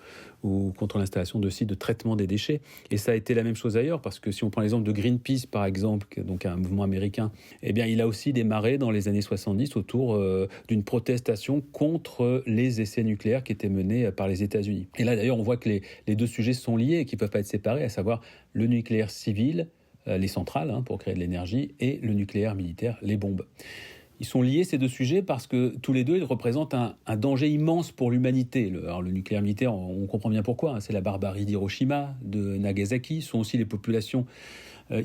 contre l'installation de sites de traitement des déchets. Et ça a été la même chose ailleurs, parce que si on prend l'exemple de Greenpeace, par exemple, donc un mouvement américain, eh bien, il a aussi démarré dans les années 70 autour d'une protestation contre les essais nucléaires qui étaient menés par les États-Unis. Et là, d'ailleurs, on voit que les deux sujets sont liés et qui ne peuvent pas être séparés, à savoir le nucléaire civil, les centrales pour créer de l'énergie, et le nucléaire militaire, les bombes. Ils sont liés, ces deux sujets, parce que tous les deux, ils représentent un danger immense pour l'humanité. Alors, le nucléaire militaire, on comprend bien pourquoi. C'est la barbarie d'Hiroshima, de Nagasaki. Ce sont aussi les populations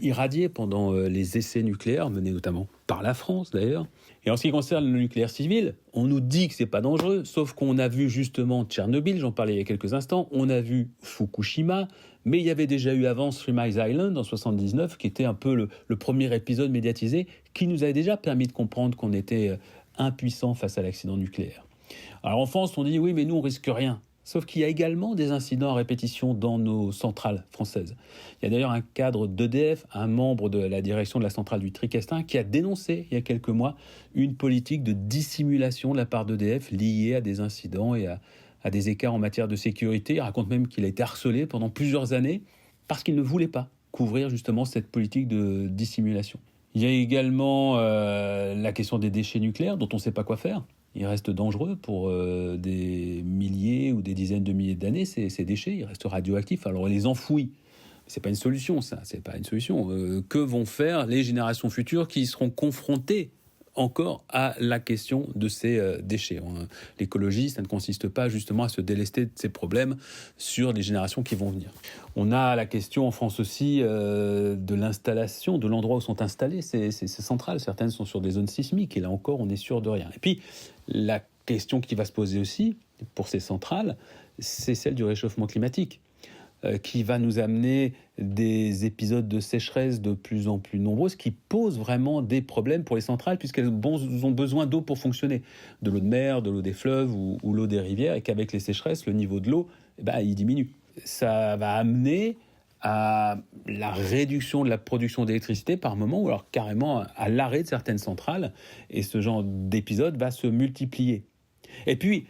irradiées pendant les essais nucléaires, menés notamment par la France, d'ailleurs. Et en ce qui concerne le nucléaire civil, on nous dit que c'est pas dangereux, sauf qu'on a vu justement Tchernobyl, j'en parlais il y a quelques instants, on a vu Fukushima, mais il y avait déjà eu avant Three Mile Island en 79, qui était un peu le premier épisode médiatisé, qui nous avait déjà permis de comprendre qu'on était impuissant face à l'accident nucléaire. Alors en France, on dit oui, mais nous on risque rien. Sauf qu'il y a également des incidents à répétition dans nos centrales françaises. Il y a d'ailleurs un cadre d'EDF, un membre de la direction de la centrale du Tricastin, qui a dénoncé il y a quelques mois une politique de dissimulation de la part d'EDF liée à des incidents et à des écarts en matière de sécurité. Il raconte même qu'il a été harcelé pendant plusieurs années parce qu'il ne voulait pas couvrir justement cette politique de dissimulation. Il y a également la question des déchets nucléaires dont on ne sait pas quoi faire. Ils restent dangereux pour des milliers ou des dizaines de milliers d'années, ces déchets. Ils restent radioactifs. Alors on les enfouit. C'est pas une solution, ça. C'est pas une solution. Que vont faire les générations futures qui seront confrontées encore à la question de ces déchets? L'écologie, ça ne consiste pas justement à se délester de ces problèmes sur les générations qui vont venir. On a la question en France aussi de l'installation, de l'endroit où sont installées ces centrales. Certaines sont sur des zones sismiques et là encore, on est sûr de rien. Et puis, la question qui va se poser aussi pour ces centrales, c'est celle du réchauffement climatique, qui va nous amener des épisodes de sécheresse de plus en plus nombreux, ce qui pose vraiment des problèmes pour les centrales, puisqu'elles ont besoin d'eau pour fonctionner, de l'eau de mer, de l'eau des fleuves ou l'eau des rivières, et qu'avec les sécheresses, le niveau de l'eau, il diminue. Ça va amener à la réduction de la production d'électricité par moment, ou alors carrément à l'arrêt de certaines centrales, et ce genre d'épisode va se multiplier. Et puis,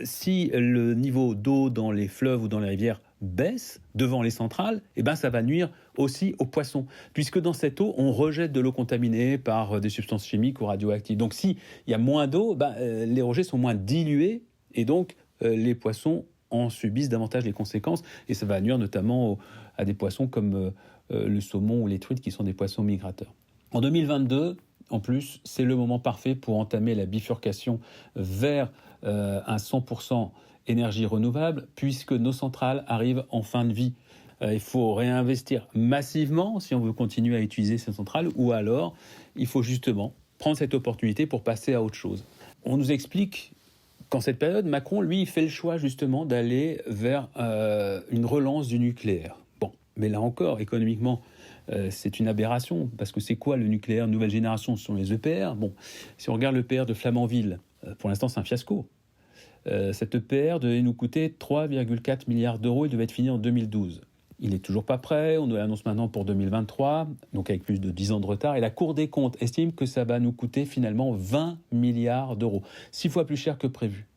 si le niveau d'eau dans les fleuves ou dans les rivières baisse devant les centrales, ça va nuire aussi aux poissons, puisque dans cette eau, on rejette de l'eau contaminée par des substances chimiques ou radioactives. Donc s'il y a moins d'eau, les rejets sont moins dilués, et donc les poissons en subissent davantage les conséquences, et ça va nuire notamment à des poissons comme le saumon ou les truites, qui sont des poissons migrateurs. En 2022, en plus, c'est le moment parfait pour entamer la bifurcation vers un 100% énergie renouvelable, puisque nos centrales arrivent en fin de vie. Il faut réinvestir massivement si on veut continuer à utiliser ces centrales, ou alors il faut justement prendre cette opportunité pour passer à autre chose. On nous explique qu'en cette période, Macron, lui, il fait le choix justement d'aller vers une relance du nucléaire. Bon, mais là encore, économiquement, c'est une aberration, parce que c'est quoi le nucléaire nouvelle génération? Ce sont les EPR. Bon, si on regarde l'EPR de Flamanville, pour l'instant, c'est un fiasco. Cet EPR devait nous coûter 3,4 milliards d'euros. Il devait être fini en 2012. Il n'est toujours pas prêt. On nous l'annonce maintenant pour 2023, donc avec plus de 10 ans de retard. Et la Cour des comptes estime que ça va nous coûter finalement 20 milliards d'euros. 6 fois plus cher que prévu.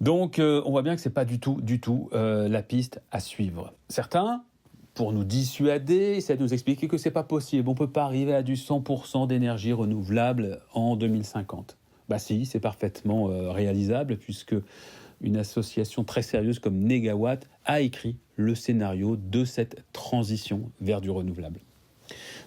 Donc, on voit bien que ce n'est pas du tout la piste à suivre. Certains, pour nous dissuader, essaient de nous expliquer que ce n'est pas possible. On ne peut pas arriver à du 100% d'énergie renouvelable en 2050. Si, c'est parfaitement réalisable, puisque une association très sérieuse comme Negawatt a écrit le scénario de cette transition vers du renouvelable.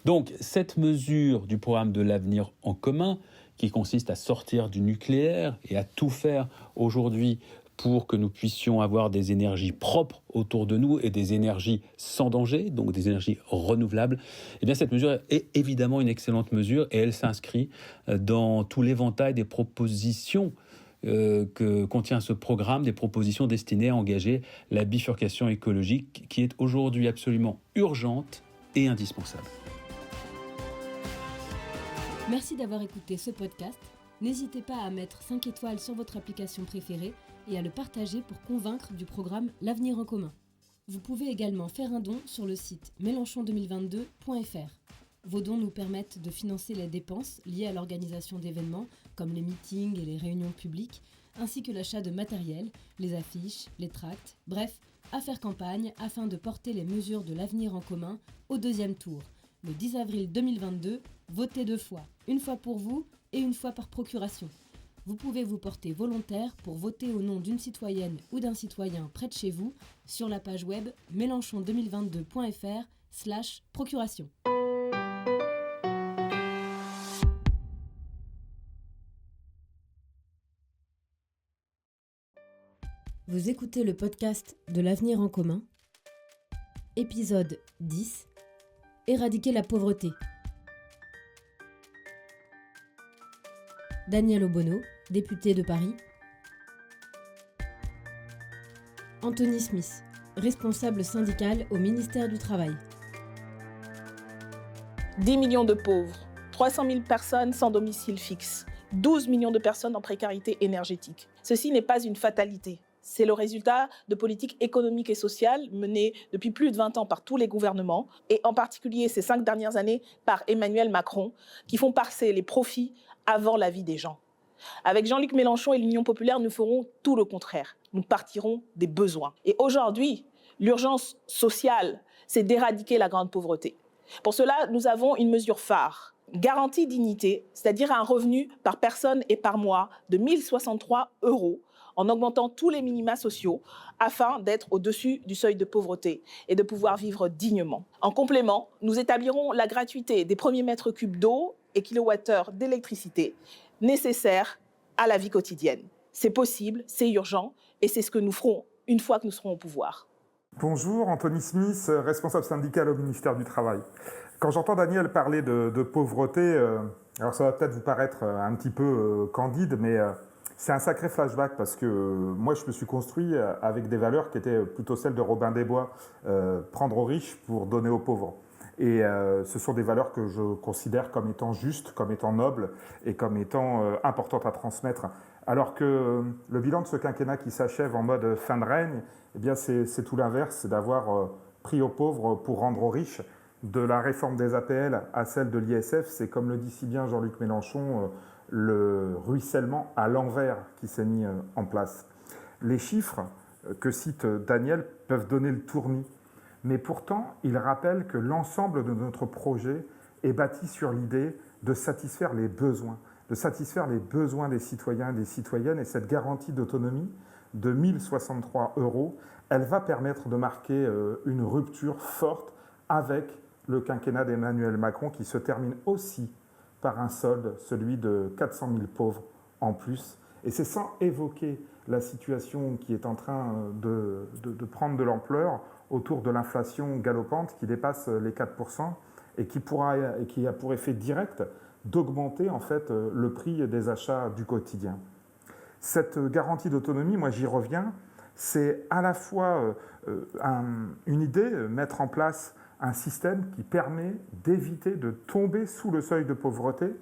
Donc, cette mesure du programme de l'avenir en commun, qui consiste à sortir du nucléaire et à tout faire aujourd'hui pour que nous puissions avoir des énergies propres autour de nous et des énergies sans danger, donc des énergies renouvelables, eh bien cette mesure est évidemment une excellente mesure et elle s'inscrit dans tout l'éventail des propositions que contient ce programme, des propositions destinées à engager la bifurcation écologique qui est aujourd'hui absolument urgente et indispensable. Merci d'avoir écouté ce podcast. N'hésitez pas à mettre 5 étoiles sur votre application préférée et à le partager pour convaincre du programme L'Avenir en commun. Vous pouvez également faire un don sur le site mélenchon2022.fr. Vos dons nous permettent de financer les dépenses liées à l'organisation d'événements comme les meetings et les réunions publiques, ainsi que l'achat de matériel, les affiches, les tracts, bref, à faire campagne afin de porter les mesures de l'avenir en commun au deuxième tour. Le 10 avril 2022, votez 2 fois, une fois pour vous et une fois par procuration. Vous pouvez vous porter volontaire pour voter au nom d'une citoyenne ou d'un citoyen près de chez vous sur la page web mélenchon2022.fr/procuration. Vous écoutez le podcast de l'Avenir en commun, épisode 10, Éradiquer la pauvreté. Daniel Obono, député de Paris. Anthony Smith, responsable syndical au ministère du Travail. 10 millions de pauvres, 300 000 personnes sans domicile fixe, 12 millions de personnes en précarité énergétique. Ceci n'est pas une fatalité. C'est le résultat de politiques économiques et sociales menées depuis plus de 20 ans par tous les gouvernements, et en particulier ces 5 dernières années par Emmanuel Macron, qui font passer les profits avant la vie des gens. Avec Jean-Luc Mélenchon et l'Union populaire, nous ferons tout le contraire. Nous partirons des besoins. Et aujourd'hui, l'urgence sociale, c'est d'éradiquer la grande pauvreté. Pour cela, nous avons une mesure phare. Garantie dignité, c'est-à-dire un revenu par personne et par mois de 1 063 € en augmentant tous les minima sociaux afin d'être au-dessus du seuil de pauvreté et de pouvoir vivre dignement. En complément, nous établirons la gratuité des premiers mètres cubes d'eau et kilowattheures d'électricité nécessaires à la vie quotidienne. C'est possible, c'est urgent et c'est ce que nous ferons une fois que nous serons au pouvoir. Bonjour, Anthony Smith, responsable syndical au ministère du Travail. Quand j'entends Daniel parler de pauvreté, alors ça va peut-être vous paraître un petit peu candide, mais c'est un sacré flashback parce que moi je me suis construit avec des valeurs qui étaient plutôt celles de Robin des Bois, prendre aux riches pour donner aux pauvres. Et ce sont des valeurs que je considère comme étant justes, comme étant nobles et comme étant importantes à transmettre. Alors que le bilan de ce quinquennat qui s'achève en mode fin de règne, eh bien c'est tout l'inverse, c'est d'avoir pris aux pauvres pour rendre aux riches. De la réforme des APL à celle de l'ISF, c'est comme le dit si bien Jean-Luc Mélenchon, le ruissellement à l'envers qui s'est mis en place. Les chiffres que cite Daniel peuvent donner le tournis, mais pourtant, il rappelle que l'ensemble de notre projet est bâti sur l'idée de satisfaire les besoins des citoyens et des citoyennes, et cette garantie d'autonomie de 1 063 €, elle va permettre de marquer une rupture forte avec le quinquennat d'Emmanuel Macron qui se termine aussi par un solde, celui de 400 000 pauvres en plus. Et c'est sans évoquer la situation qui est en train de prendre de l'ampleur autour de l'inflation galopante qui dépasse les 4% et qui a pour effet direct d'augmenter en fait le prix des achats du quotidien. Cette garantie d'autonomie, moi j'y reviens, c'est à la fois une idée, mettre en place un système qui permet d'éviter de tomber sous le seuil de pauvreté,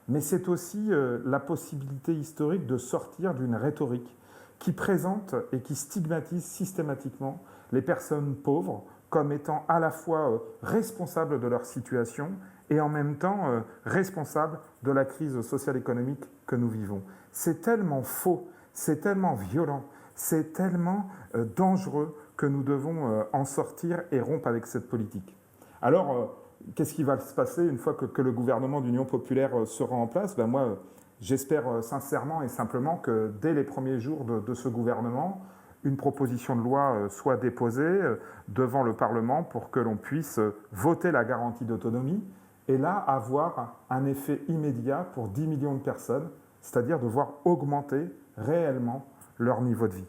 mais c'est aussi la possibilité historique de sortir d'une rhétorique qui présente et qui stigmatise systématiquement les personnes pauvres comme étant à la fois responsables de leur situation et en même temps responsables de la crise sociale économique que nous vivons. C'est tellement faux, c'est tellement violent, c'est tellement dangereux que nous devons en sortir et rompre avec cette politique. Alors, qu'est-ce qui va se passer une fois que le gouvernement d'Union populaire sera en place ? Moi, j'espère sincèrement et simplement que dès les premiers jours de ce gouvernement, une proposition de loi soit déposée devant le Parlement pour que l'on puisse voter la garantie d'autonomie et là avoir un effet immédiat pour 10 millions de personnes, c'est-à-dire de voir augmenter réellement leur niveau de vie.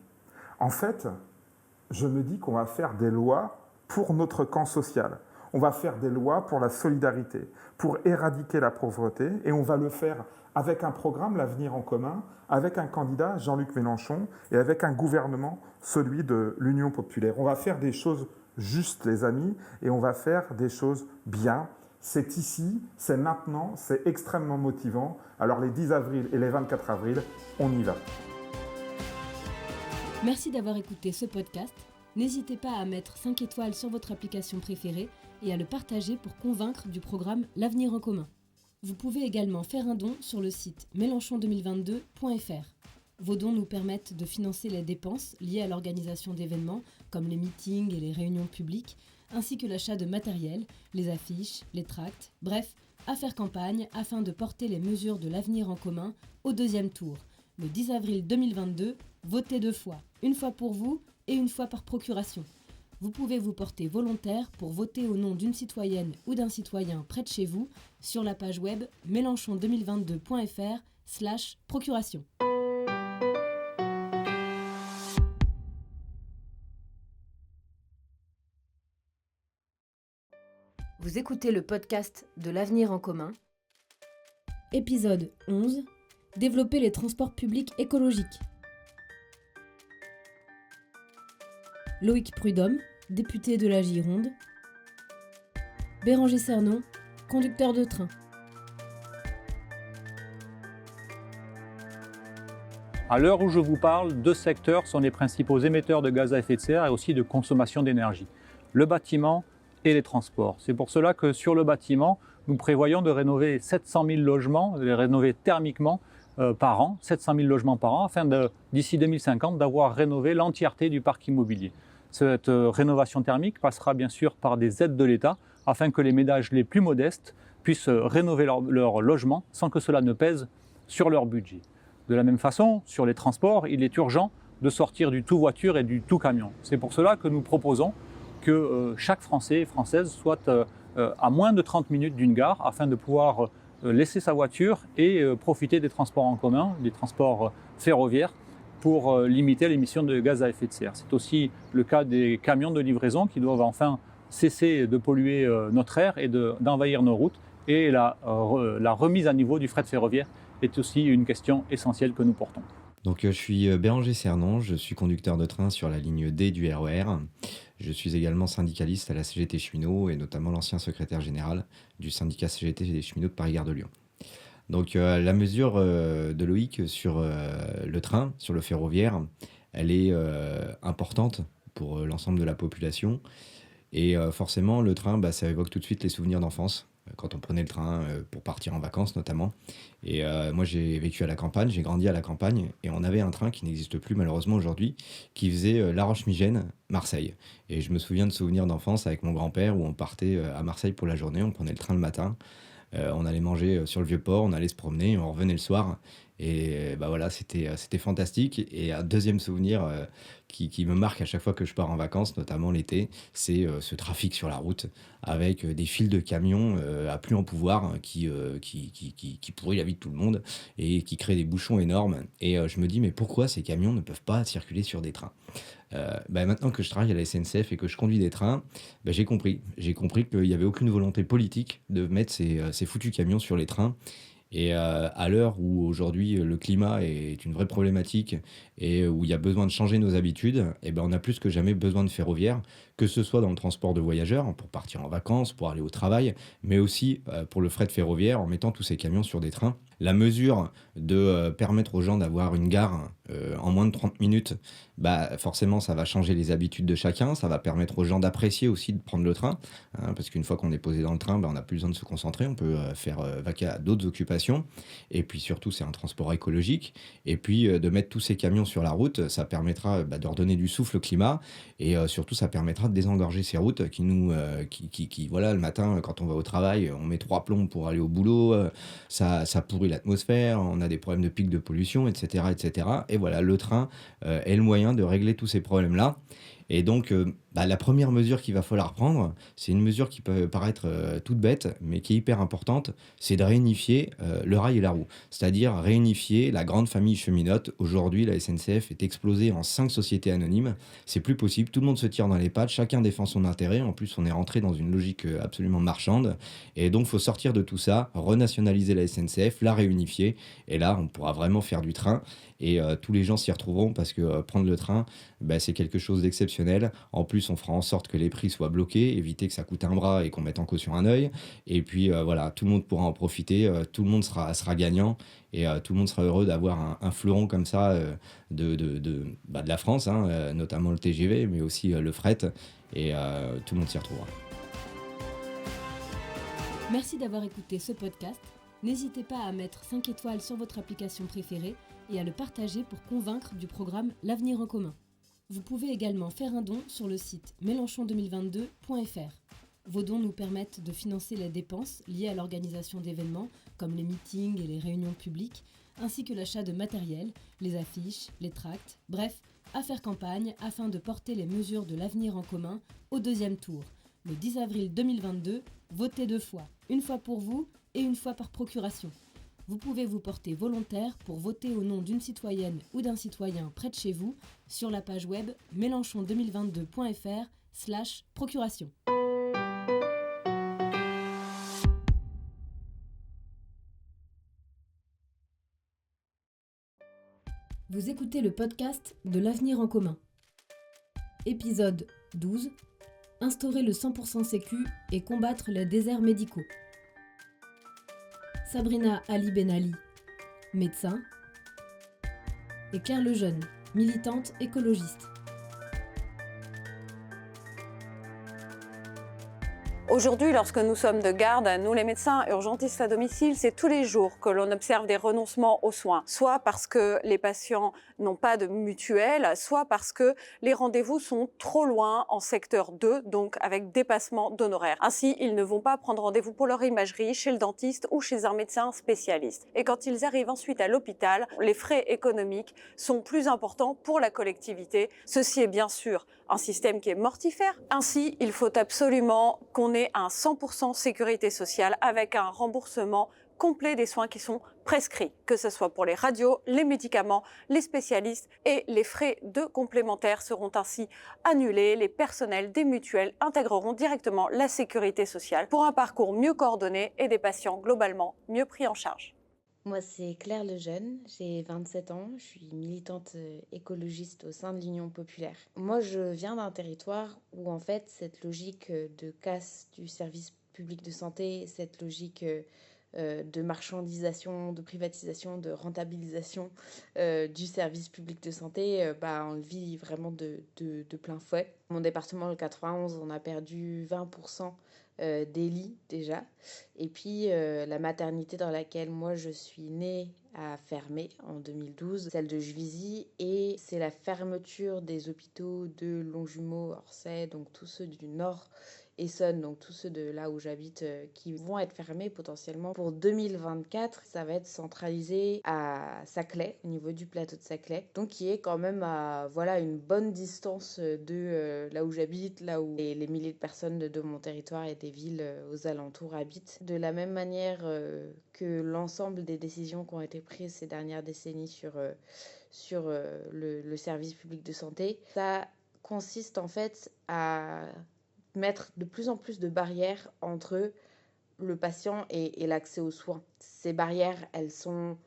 En fait, je me dis qu'on va faire des lois pour notre camp social. On va faire des lois pour la solidarité, pour éradiquer la pauvreté, et on va le faire avec un programme, l'Avenir en commun, avec un candidat, Jean-Luc Mélenchon, et avec un gouvernement, celui de l'Union populaire. On va faire des choses justes, les amis, et on va faire des choses bien. C'est ici, c'est maintenant, c'est extrêmement motivant. Alors les 10 avril et les 24 avril, on y va. Merci d'avoir écouté ce podcast. N'hésitez pas à mettre 5 étoiles sur votre application préférée et à le partager pour convaincre du programme L'Avenir en commun. Vous pouvez également faire un don sur le site mélenchon2022.fr. Vos dons nous permettent de financer les dépenses liées à l'organisation d'événements comme les meetings et les réunions publiques, ainsi que l'achat de matériel, les affiches, les tracts, bref, à faire campagne afin de porter les mesures de l'Avenir en commun au deuxième tour. Le 10 avril 2022, votez 2 fois, une fois pour vous et une fois par procuration. Vous pouvez vous porter volontaire pour voter au nom d'une citoyenne ou d'un citoyen près de chez vous sur la page web mélenchon2022.fr/procuration. Vous écoutez le podcast de l'Avenir en commun. Épisode 11. Développer les transports publics écologiques. Loïc Prudhomme, député de la Gironde. Béranger Cernon, conducteur de train. À l'heure où je vous parle, 2 secteurs sont les principaux émetteurs de gaz à effet de serre et aussi de consommation d'énergie. Le bâtiment et les transports. C'est pour cela que sur le bâtiment, nous prévoyons de rénover 700 000 logements, de les rénover thermiquement par an, 700 000 logements par an, afin d'ici 2050 d'avoir rénové l'entièreté du parc immobilier. Cette rénovation thermique passera bien sûr par des aides de l'État, afin que les ménages les plus modestes puissent rénover leur logement sans que cela ne pèse sur leur budget. De la même façon, sur les transports, il est urgent de sortir du tout voiture et du tout camion. C'est pour cela que nous proposons que chaque Français et Française soit à moins de 30 minutes d'une gare afin de pouvoir laisser sa voiture et profiter des transports en commun, des transports ferroviaires pour limiter l'émission de gaz à effet de serre. C'est aussi le cas des camions de livraison qui doivent enfin cesser de polluer notre air et d'envahir nos routes. Et la remise à niveau du fret ferroviaire est aussi une question essentielle que nous portons. Donc je suis Béranger Cernon, je suis conducteur de train sur la ligne D du RER. Je suis également syndicaliste à la CGT Cheminots et notamment l'ancien secrétaire général du syndicat CGT des Cheminots de Paris-Gare de Lyon. Donc la mesure de Loïc sur le train, sur le ferroviaire, elle est importante pour l'ensemble de la population. Et forcément, le train, ça évoque tout de suite les souvenirs d'enfance, quand on prenait le train pour partir en vacances notamment. Et moi, j'ai vécu à la campagne, j'ai grandi à la campagne, et on avait un train qui n'existe plus malheureusement aujourd'hui, qui faisait La Roche-Migène, Marseille. Et je me souviens de souvenirs d'enfance avec mon grand-père, où on partait à Marseille pour la journée, on prenait le train le matin, on allait manger sur le Vieux-Port, on allait se promener, on revenait le soir. Et voilà, c'était fantastique. Et un deuxième souvenir qui me marque à chaque fois que je pars en vacances, notamment l'été, c'est ce trafic sur la route avec des files de camions à plus en pouvoir qui pourrit la vie de tout le monde et qui créent des bouchons énormes. Et je me dis, mais pourquoi ces camions ne peuvent pas circuler sur des trains ? Maintenant que je travaille à la SNCF et que je conduis des trains, j'ai compris qu'il n'y avait aucune volonté politique de mettre ces foutus camions sur les trains. Et à l'heure où aujourd'hui le climat est une vraie problématique et où il y a besoin de changer nos habitudes, on a plus que jamais besoin de ferroviaire, que ce soit dans le transport de voyageurs, pour partir en vacances, pour aller au travail, mais aussi pour le fret ferroviaire en mettant tous ces camions sur des trains. La mesure de permettre aux gens d'avoir une gare en moins de 30 minutes, forcément ça va changer les habitudes de chacun, ça va permettre aux gens d'apprécier aussi de prendre le train, parce qu'une fois qu'on est posé dans le train, on n'a plus besoin de se concentrer, on peut faire vaquer à d'autres occupations, et puis surtout c'est un transport écologique, et puis de mettre tous ces camions sur la route, ça permettra de redonner du souffle au climat, et surtout ça permettra de désengorger ces routes qui voilà, le matin quand on va au travail, on met 3 plombs pour aller au boulot, ça pourrit l'atmosphère, on a des problèmes de pics de pollution, etc. Et voilà, le train est le moyen de régler tous ces problèmes-là. Et donc, la première mesure qu'il va falloir prendre, c'est une mesure qui peut paraître toute bête, mais qui est hyper importante, c'est de réunifier le rail et la roue. C'est-à-dire réunifier la grande famille cheminote. Aujourd'hui, la SNCF est explosée en 5 sociétés anonymes. C'est plus possible, tout le monde se tire dans les pattes, chacun défend son intérêt. En plus, on est rentré dans une logique absolument marchande. Et donc, il faut sortir de tout ça, renationaliser la SNCF, la réunifier. Et là, on pourra vraiment faire du train. Et tous les gens s'y retrouveront parce que prendre le train, c'est quelque chose d'exceptionnel. En plus, on fera en sorte que les prix soient bloqués, éviter que ça coûte un bras et qu'on mette en caution un œil. Et puis voilà, tout le monde pourra en profiter, tout le monde sera gagnant et tout le monde sera heureux d'avoir un fleuron comme ça de la France, hein, notamment le TGV, mais aussi le fret. Et tout le monde s'y retrouvera. Merci d'avoir écouté ce podcast. N'hésitez pas à mettre 5 étoiles sur votre application préférée et à le partager pour convaincre du programme L'Avenir en commun. Vous pouvez également faire un don sur le site mélenchon2022.fr. Vos dons nous permettent de financer les dépenses liées à l'organisation d'événements comme les meetings et les réunions publiques, ainsi que l'achat de matériel, les affiches, les tracts, bref, à faire campagne afin de porter les mesures de l'Avenir en commun au 2e tour. Le 10 avril 2022, votez 2 fois, une fois pour vous et une fois par procuration. Vous pouvez vous porter volontaire pour voter au nom d'une citoyenne ou d'un citoyen près de chez vous sur la page web mélenchon2022.fr/procuration. Vous écoutez le podcast de l'Avenir en commun. Épisode 12. Instaurer le 100% sécu et combattre les déserts médicaux. Sabrina Ali Benali, médecin, et Claire Lejeune, militante écologiste. Aujourd'hui, lorsque nous sommes de garde, nous les médecins urgentistes à domicile, c'est tous les jours que l'on observe des renoncements aux soins, soit parce que les patients n'ont pas de mutuelle, soit parce que les rendez-vous sont trop loin en secteur 2, donc avec dépassement d'honoraires. Ainsi, ils ne vont pas prendre rendez-vous pour leur imagerie chez le dentiste ou chez un médecin spécialiste. Et quand ils arrivent ensuite à l'hôpital, les frais économiques sont plus importants pour la collectivité. Ceci est bien sûr un système qui est mortifère. Ainsi, il faut absolument qu'on ait un 100% sécurité sociale avec un remboursement complet des soins qui sont prescrits, que ce soit pour les radios, les médicaments, les spécialistes, et les frais de complémentaires seront ainsi annulés. Les personnels des mutuelles intégreront directement la sécurité sociale pour un parcours mieux coordonné et des patients globalement mieux pris en charge. Moi, c'est Claire Lejeune, j'ai 27 ans, je suis militante écologiste au sein de l'Union populaire. Moi, je viens d'un territoire où, en fait, cette logique de casse du service public de santé, cette logique de marchandisation, de privatisation, de rentabilisation du service public de santé, on le vit vraiment de plein fouet. Mon département, le 91, on a perdu 20% des lits déjà. Et puis la maternité dans laquelle moi je suis née a fermé en 2012, celle de Juvisy, et c'est la fermeture des hôpitaux de Longjumeau, Orsay, donc tous ceux du Nord, Essonne, donc tous ceux de là où j'habite, qui vont être fermés potentiellement. Pour 2024, ça va être centralisé à Saclay, au niveau du plateau de Saclay, donc qui est quand même à une bonne distance de là où j'habite, là où les milliers de personnes de mon territoire et des villes aux alentours habitent. De la même manière que l'ensemble des décisions qui ont été prises ces dernières décennies sur le service public de santé, ça consiste en fait à mettre de plus en plus de barrières entre le patient et l'accès aux soins. Ces barrières, elles sont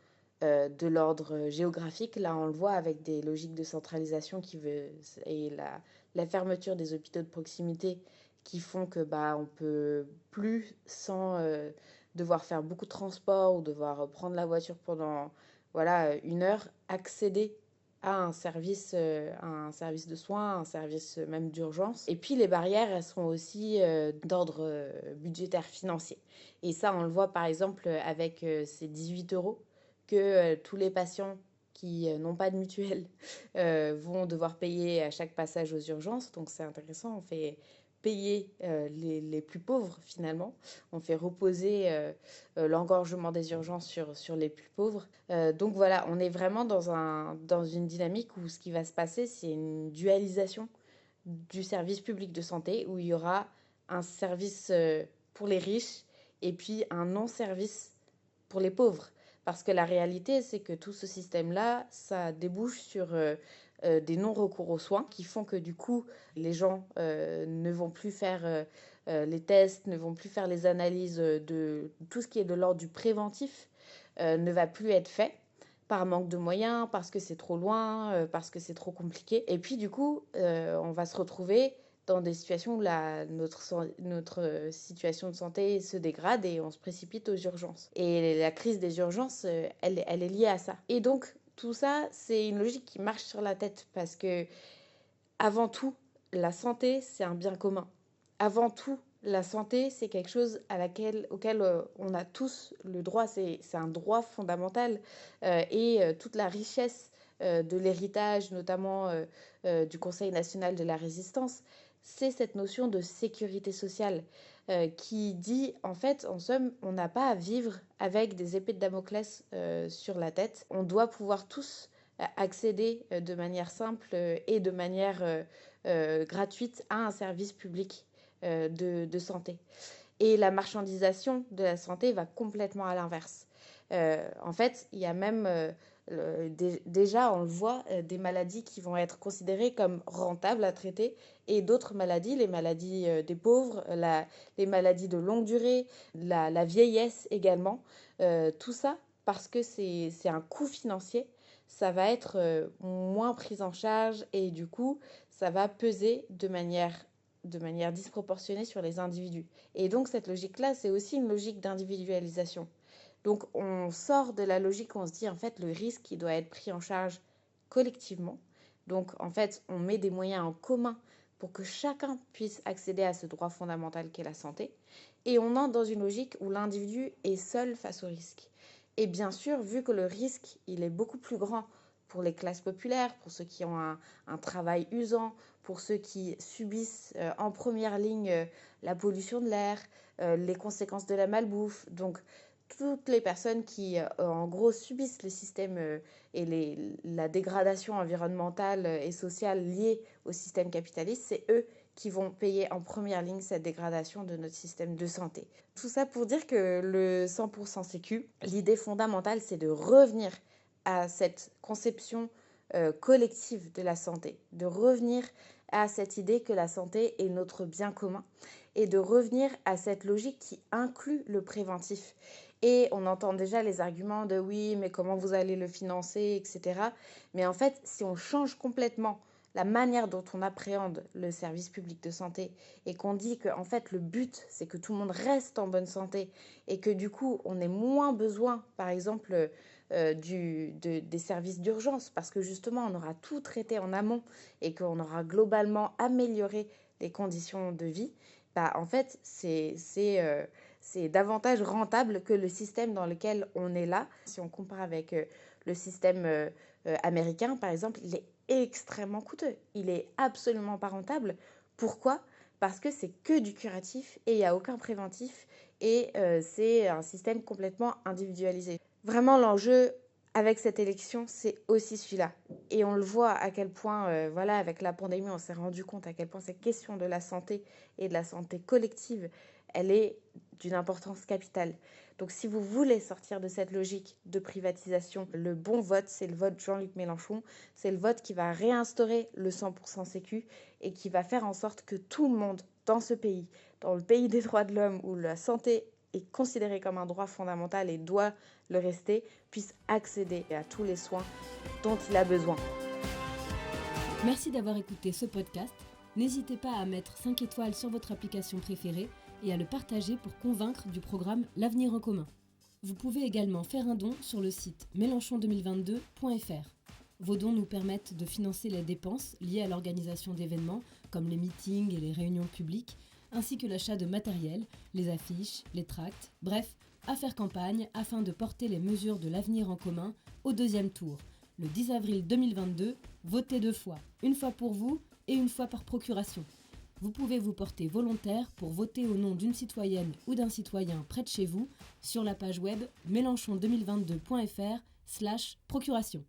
de l'ordre géographique. Là, on le voit avec des logiques de centralisation et la fermeture des hôpitaux de proximité qui font que on peut plus, sans devoir faire beaucoup de transport ou devoir prendre la voiture pendant 1 heure, accéder à un service de soins, un service même d'urgence. Et puis les barrières, elles sont aussi d'ordre budgétaire, financier. Et ça, on le voit par exemple avec ces 18 € que tous les patients qui n'ont pas de mutuelle vont devoir payer à chaque passage aux urgences. Donc c'est intéressant, on fait payer les plus pauvres finalement. On fait reposer l'engorgement des urgences sur les plus pauvres. Donc on est vraiment dans une dynamique où ce qui va se passer, c'est une dualisation du service public de santé où il y aura un service pour les riches et puis un non-service pour les pauvres. Parce que la réalité, c'est que tout ce système-là, ça débouche sur des non-recours aux soins qui font que du coup, les gens ne vont plus faire les tests, ne vont plus faire les analyses de tout ce qui est de l'ordre du préventif, ne va plus être fait par manque de moyens, parce que c'est trop loin, parce que c'est trop compliqué. Et puis du coup, on va se retrouver dans des situations où notre situation de santé se dégrade et on se précipite aux urgences. Et la crise des urgences, elle est liée à ça. Et donc, tout ça, c'est une logique qui marche sur la tête parce que, avant tout, la santé, c'est un bien commun. Avant tout, la santé, c'est quelque chose auquel on a tous le droit. C'est un droit fondamental. Toute la richesse de l'héritage, notamment du Conseil national de la résistance, c'est cette notion de sécurité sociale qui dit, en fait, en somme, on n'a pas à vivre avec des épées de Damoclès sur la tête. On doit pouvoir tous accéder de manière simple et de manière gratuite à un service public de santé. Et la marchandisation de la santé va complètement à l'inverse. En fait, il y a même... déjà, on le voit, des maladies qui vont être considérées comme rentables à traiter et d'autres maladies, les maladies des pauvres, les maladies de longue durée, la vieillesse également. Tout ça, parce que c'est un coût financier, ça va être moins pris en charge et du coup, ça va peser de manière disproportionnée sur les individus. Et donc, cette logique-là, c'est aussi une logique d'individualisation. Donc, on sort de la logique où on se dit, en fait, le risque, il doit être pris en charge collectivement. Donc, en fait, on met des moyens en commun pour que chacun puisse accéder à ce droit fondamental qu'est la santé. Et on entre dans une logique où l'individu est seul face au risque. Et bien sûr, vu que le risque, il est beaucoup plus grand pour les classes populaires, pour ceux qui ont un travail usant, pour ceux qui subissent en première ligne la pollution de l'air, les conséquences de la malbouffe. Donc, toutes les personnes qui, en gros, subissent le système et la dégradation environnementale et sociale liée au système capitaliste, c'est eux qui vont payer en première ligne cette dégradation de notre système de santé. Tout ça pour dire que le 100% Sécu, l'idée fondamentale, c'est de revenir à cette conception collective de la santé, de revenir à cette idée que la santé est notre bien commun et de revenir à cette logique qui inclut le préventif. Et on entend déjà les arguments de oui, mais comment vous allez le financer, etc. Mais en fait, si on change complètement la manière dont on appréhende le service public de santé et qu'on dit que en fait, le but, c'est que tout le monde reste en bonne santé et que du coup, on ait moins besoin, par exemple, des services d'urgence parce que justement, on aura tout traité en amont et qu'on aura globalement amélioré les conditions de vie, bah, en fait, c'est davantage rentable que le système dans lequel on est là. Si on compare avec le système américain, par exemple, il est extrêmement coûteux. Il est absolument pas rentable. Pourquoi ? Parce que c'est que du curatif et il n'y a aucun préventif et c'est un système complètement individualisé. Vraiment, l'enjeu avec cette élection, c'est aussi celui-là. Et on le voit à quel point, avec la pandémie, on s'est rendu compte à quel point cette question de la santé et de la santé collective, elle est d'une importance capitale. Donc si vous voulez sortir de cette logique de privatisation, le bon vote, c'est le vote Jean-Luc Mélenchon. C'est le vote qui va réinstaurer le 100% Sécu et qui va faire en sorte que tout le monde dans ce pays, dans le pays des droits de l'homme où la santé est considérée comme un droit fondamental et doit le rester, puisse accéder à tous les soins dont il a besoin. Merci d'avoir écouté ce podcast. N'hésitez pas à mettre 5 étoiles sur votre application préférée et à le partager pour convaincre du programme L'Avenir en commun. Vous pouvez également faire un don sur le site mélenchon2022.fr. Vos dons nous permettent de financer les dépenses liées à l'organisation d'événements comme les meetings et les réunions publiques, ainsi que l'achat de matériel, les affiches, les tracts, bref, à faire campagne afin de porter les mesures de l'avenir en commun au deuxième tour. Le 10 avril 2022, votez 2 fois, une fois pour vous et une fois par procuration. Vous pouvez vous porter volontaire pour voter au nom d'une citoyenne ou d'un citoyen près de chez vous sur la page web mélenchon2022.fr/procuration.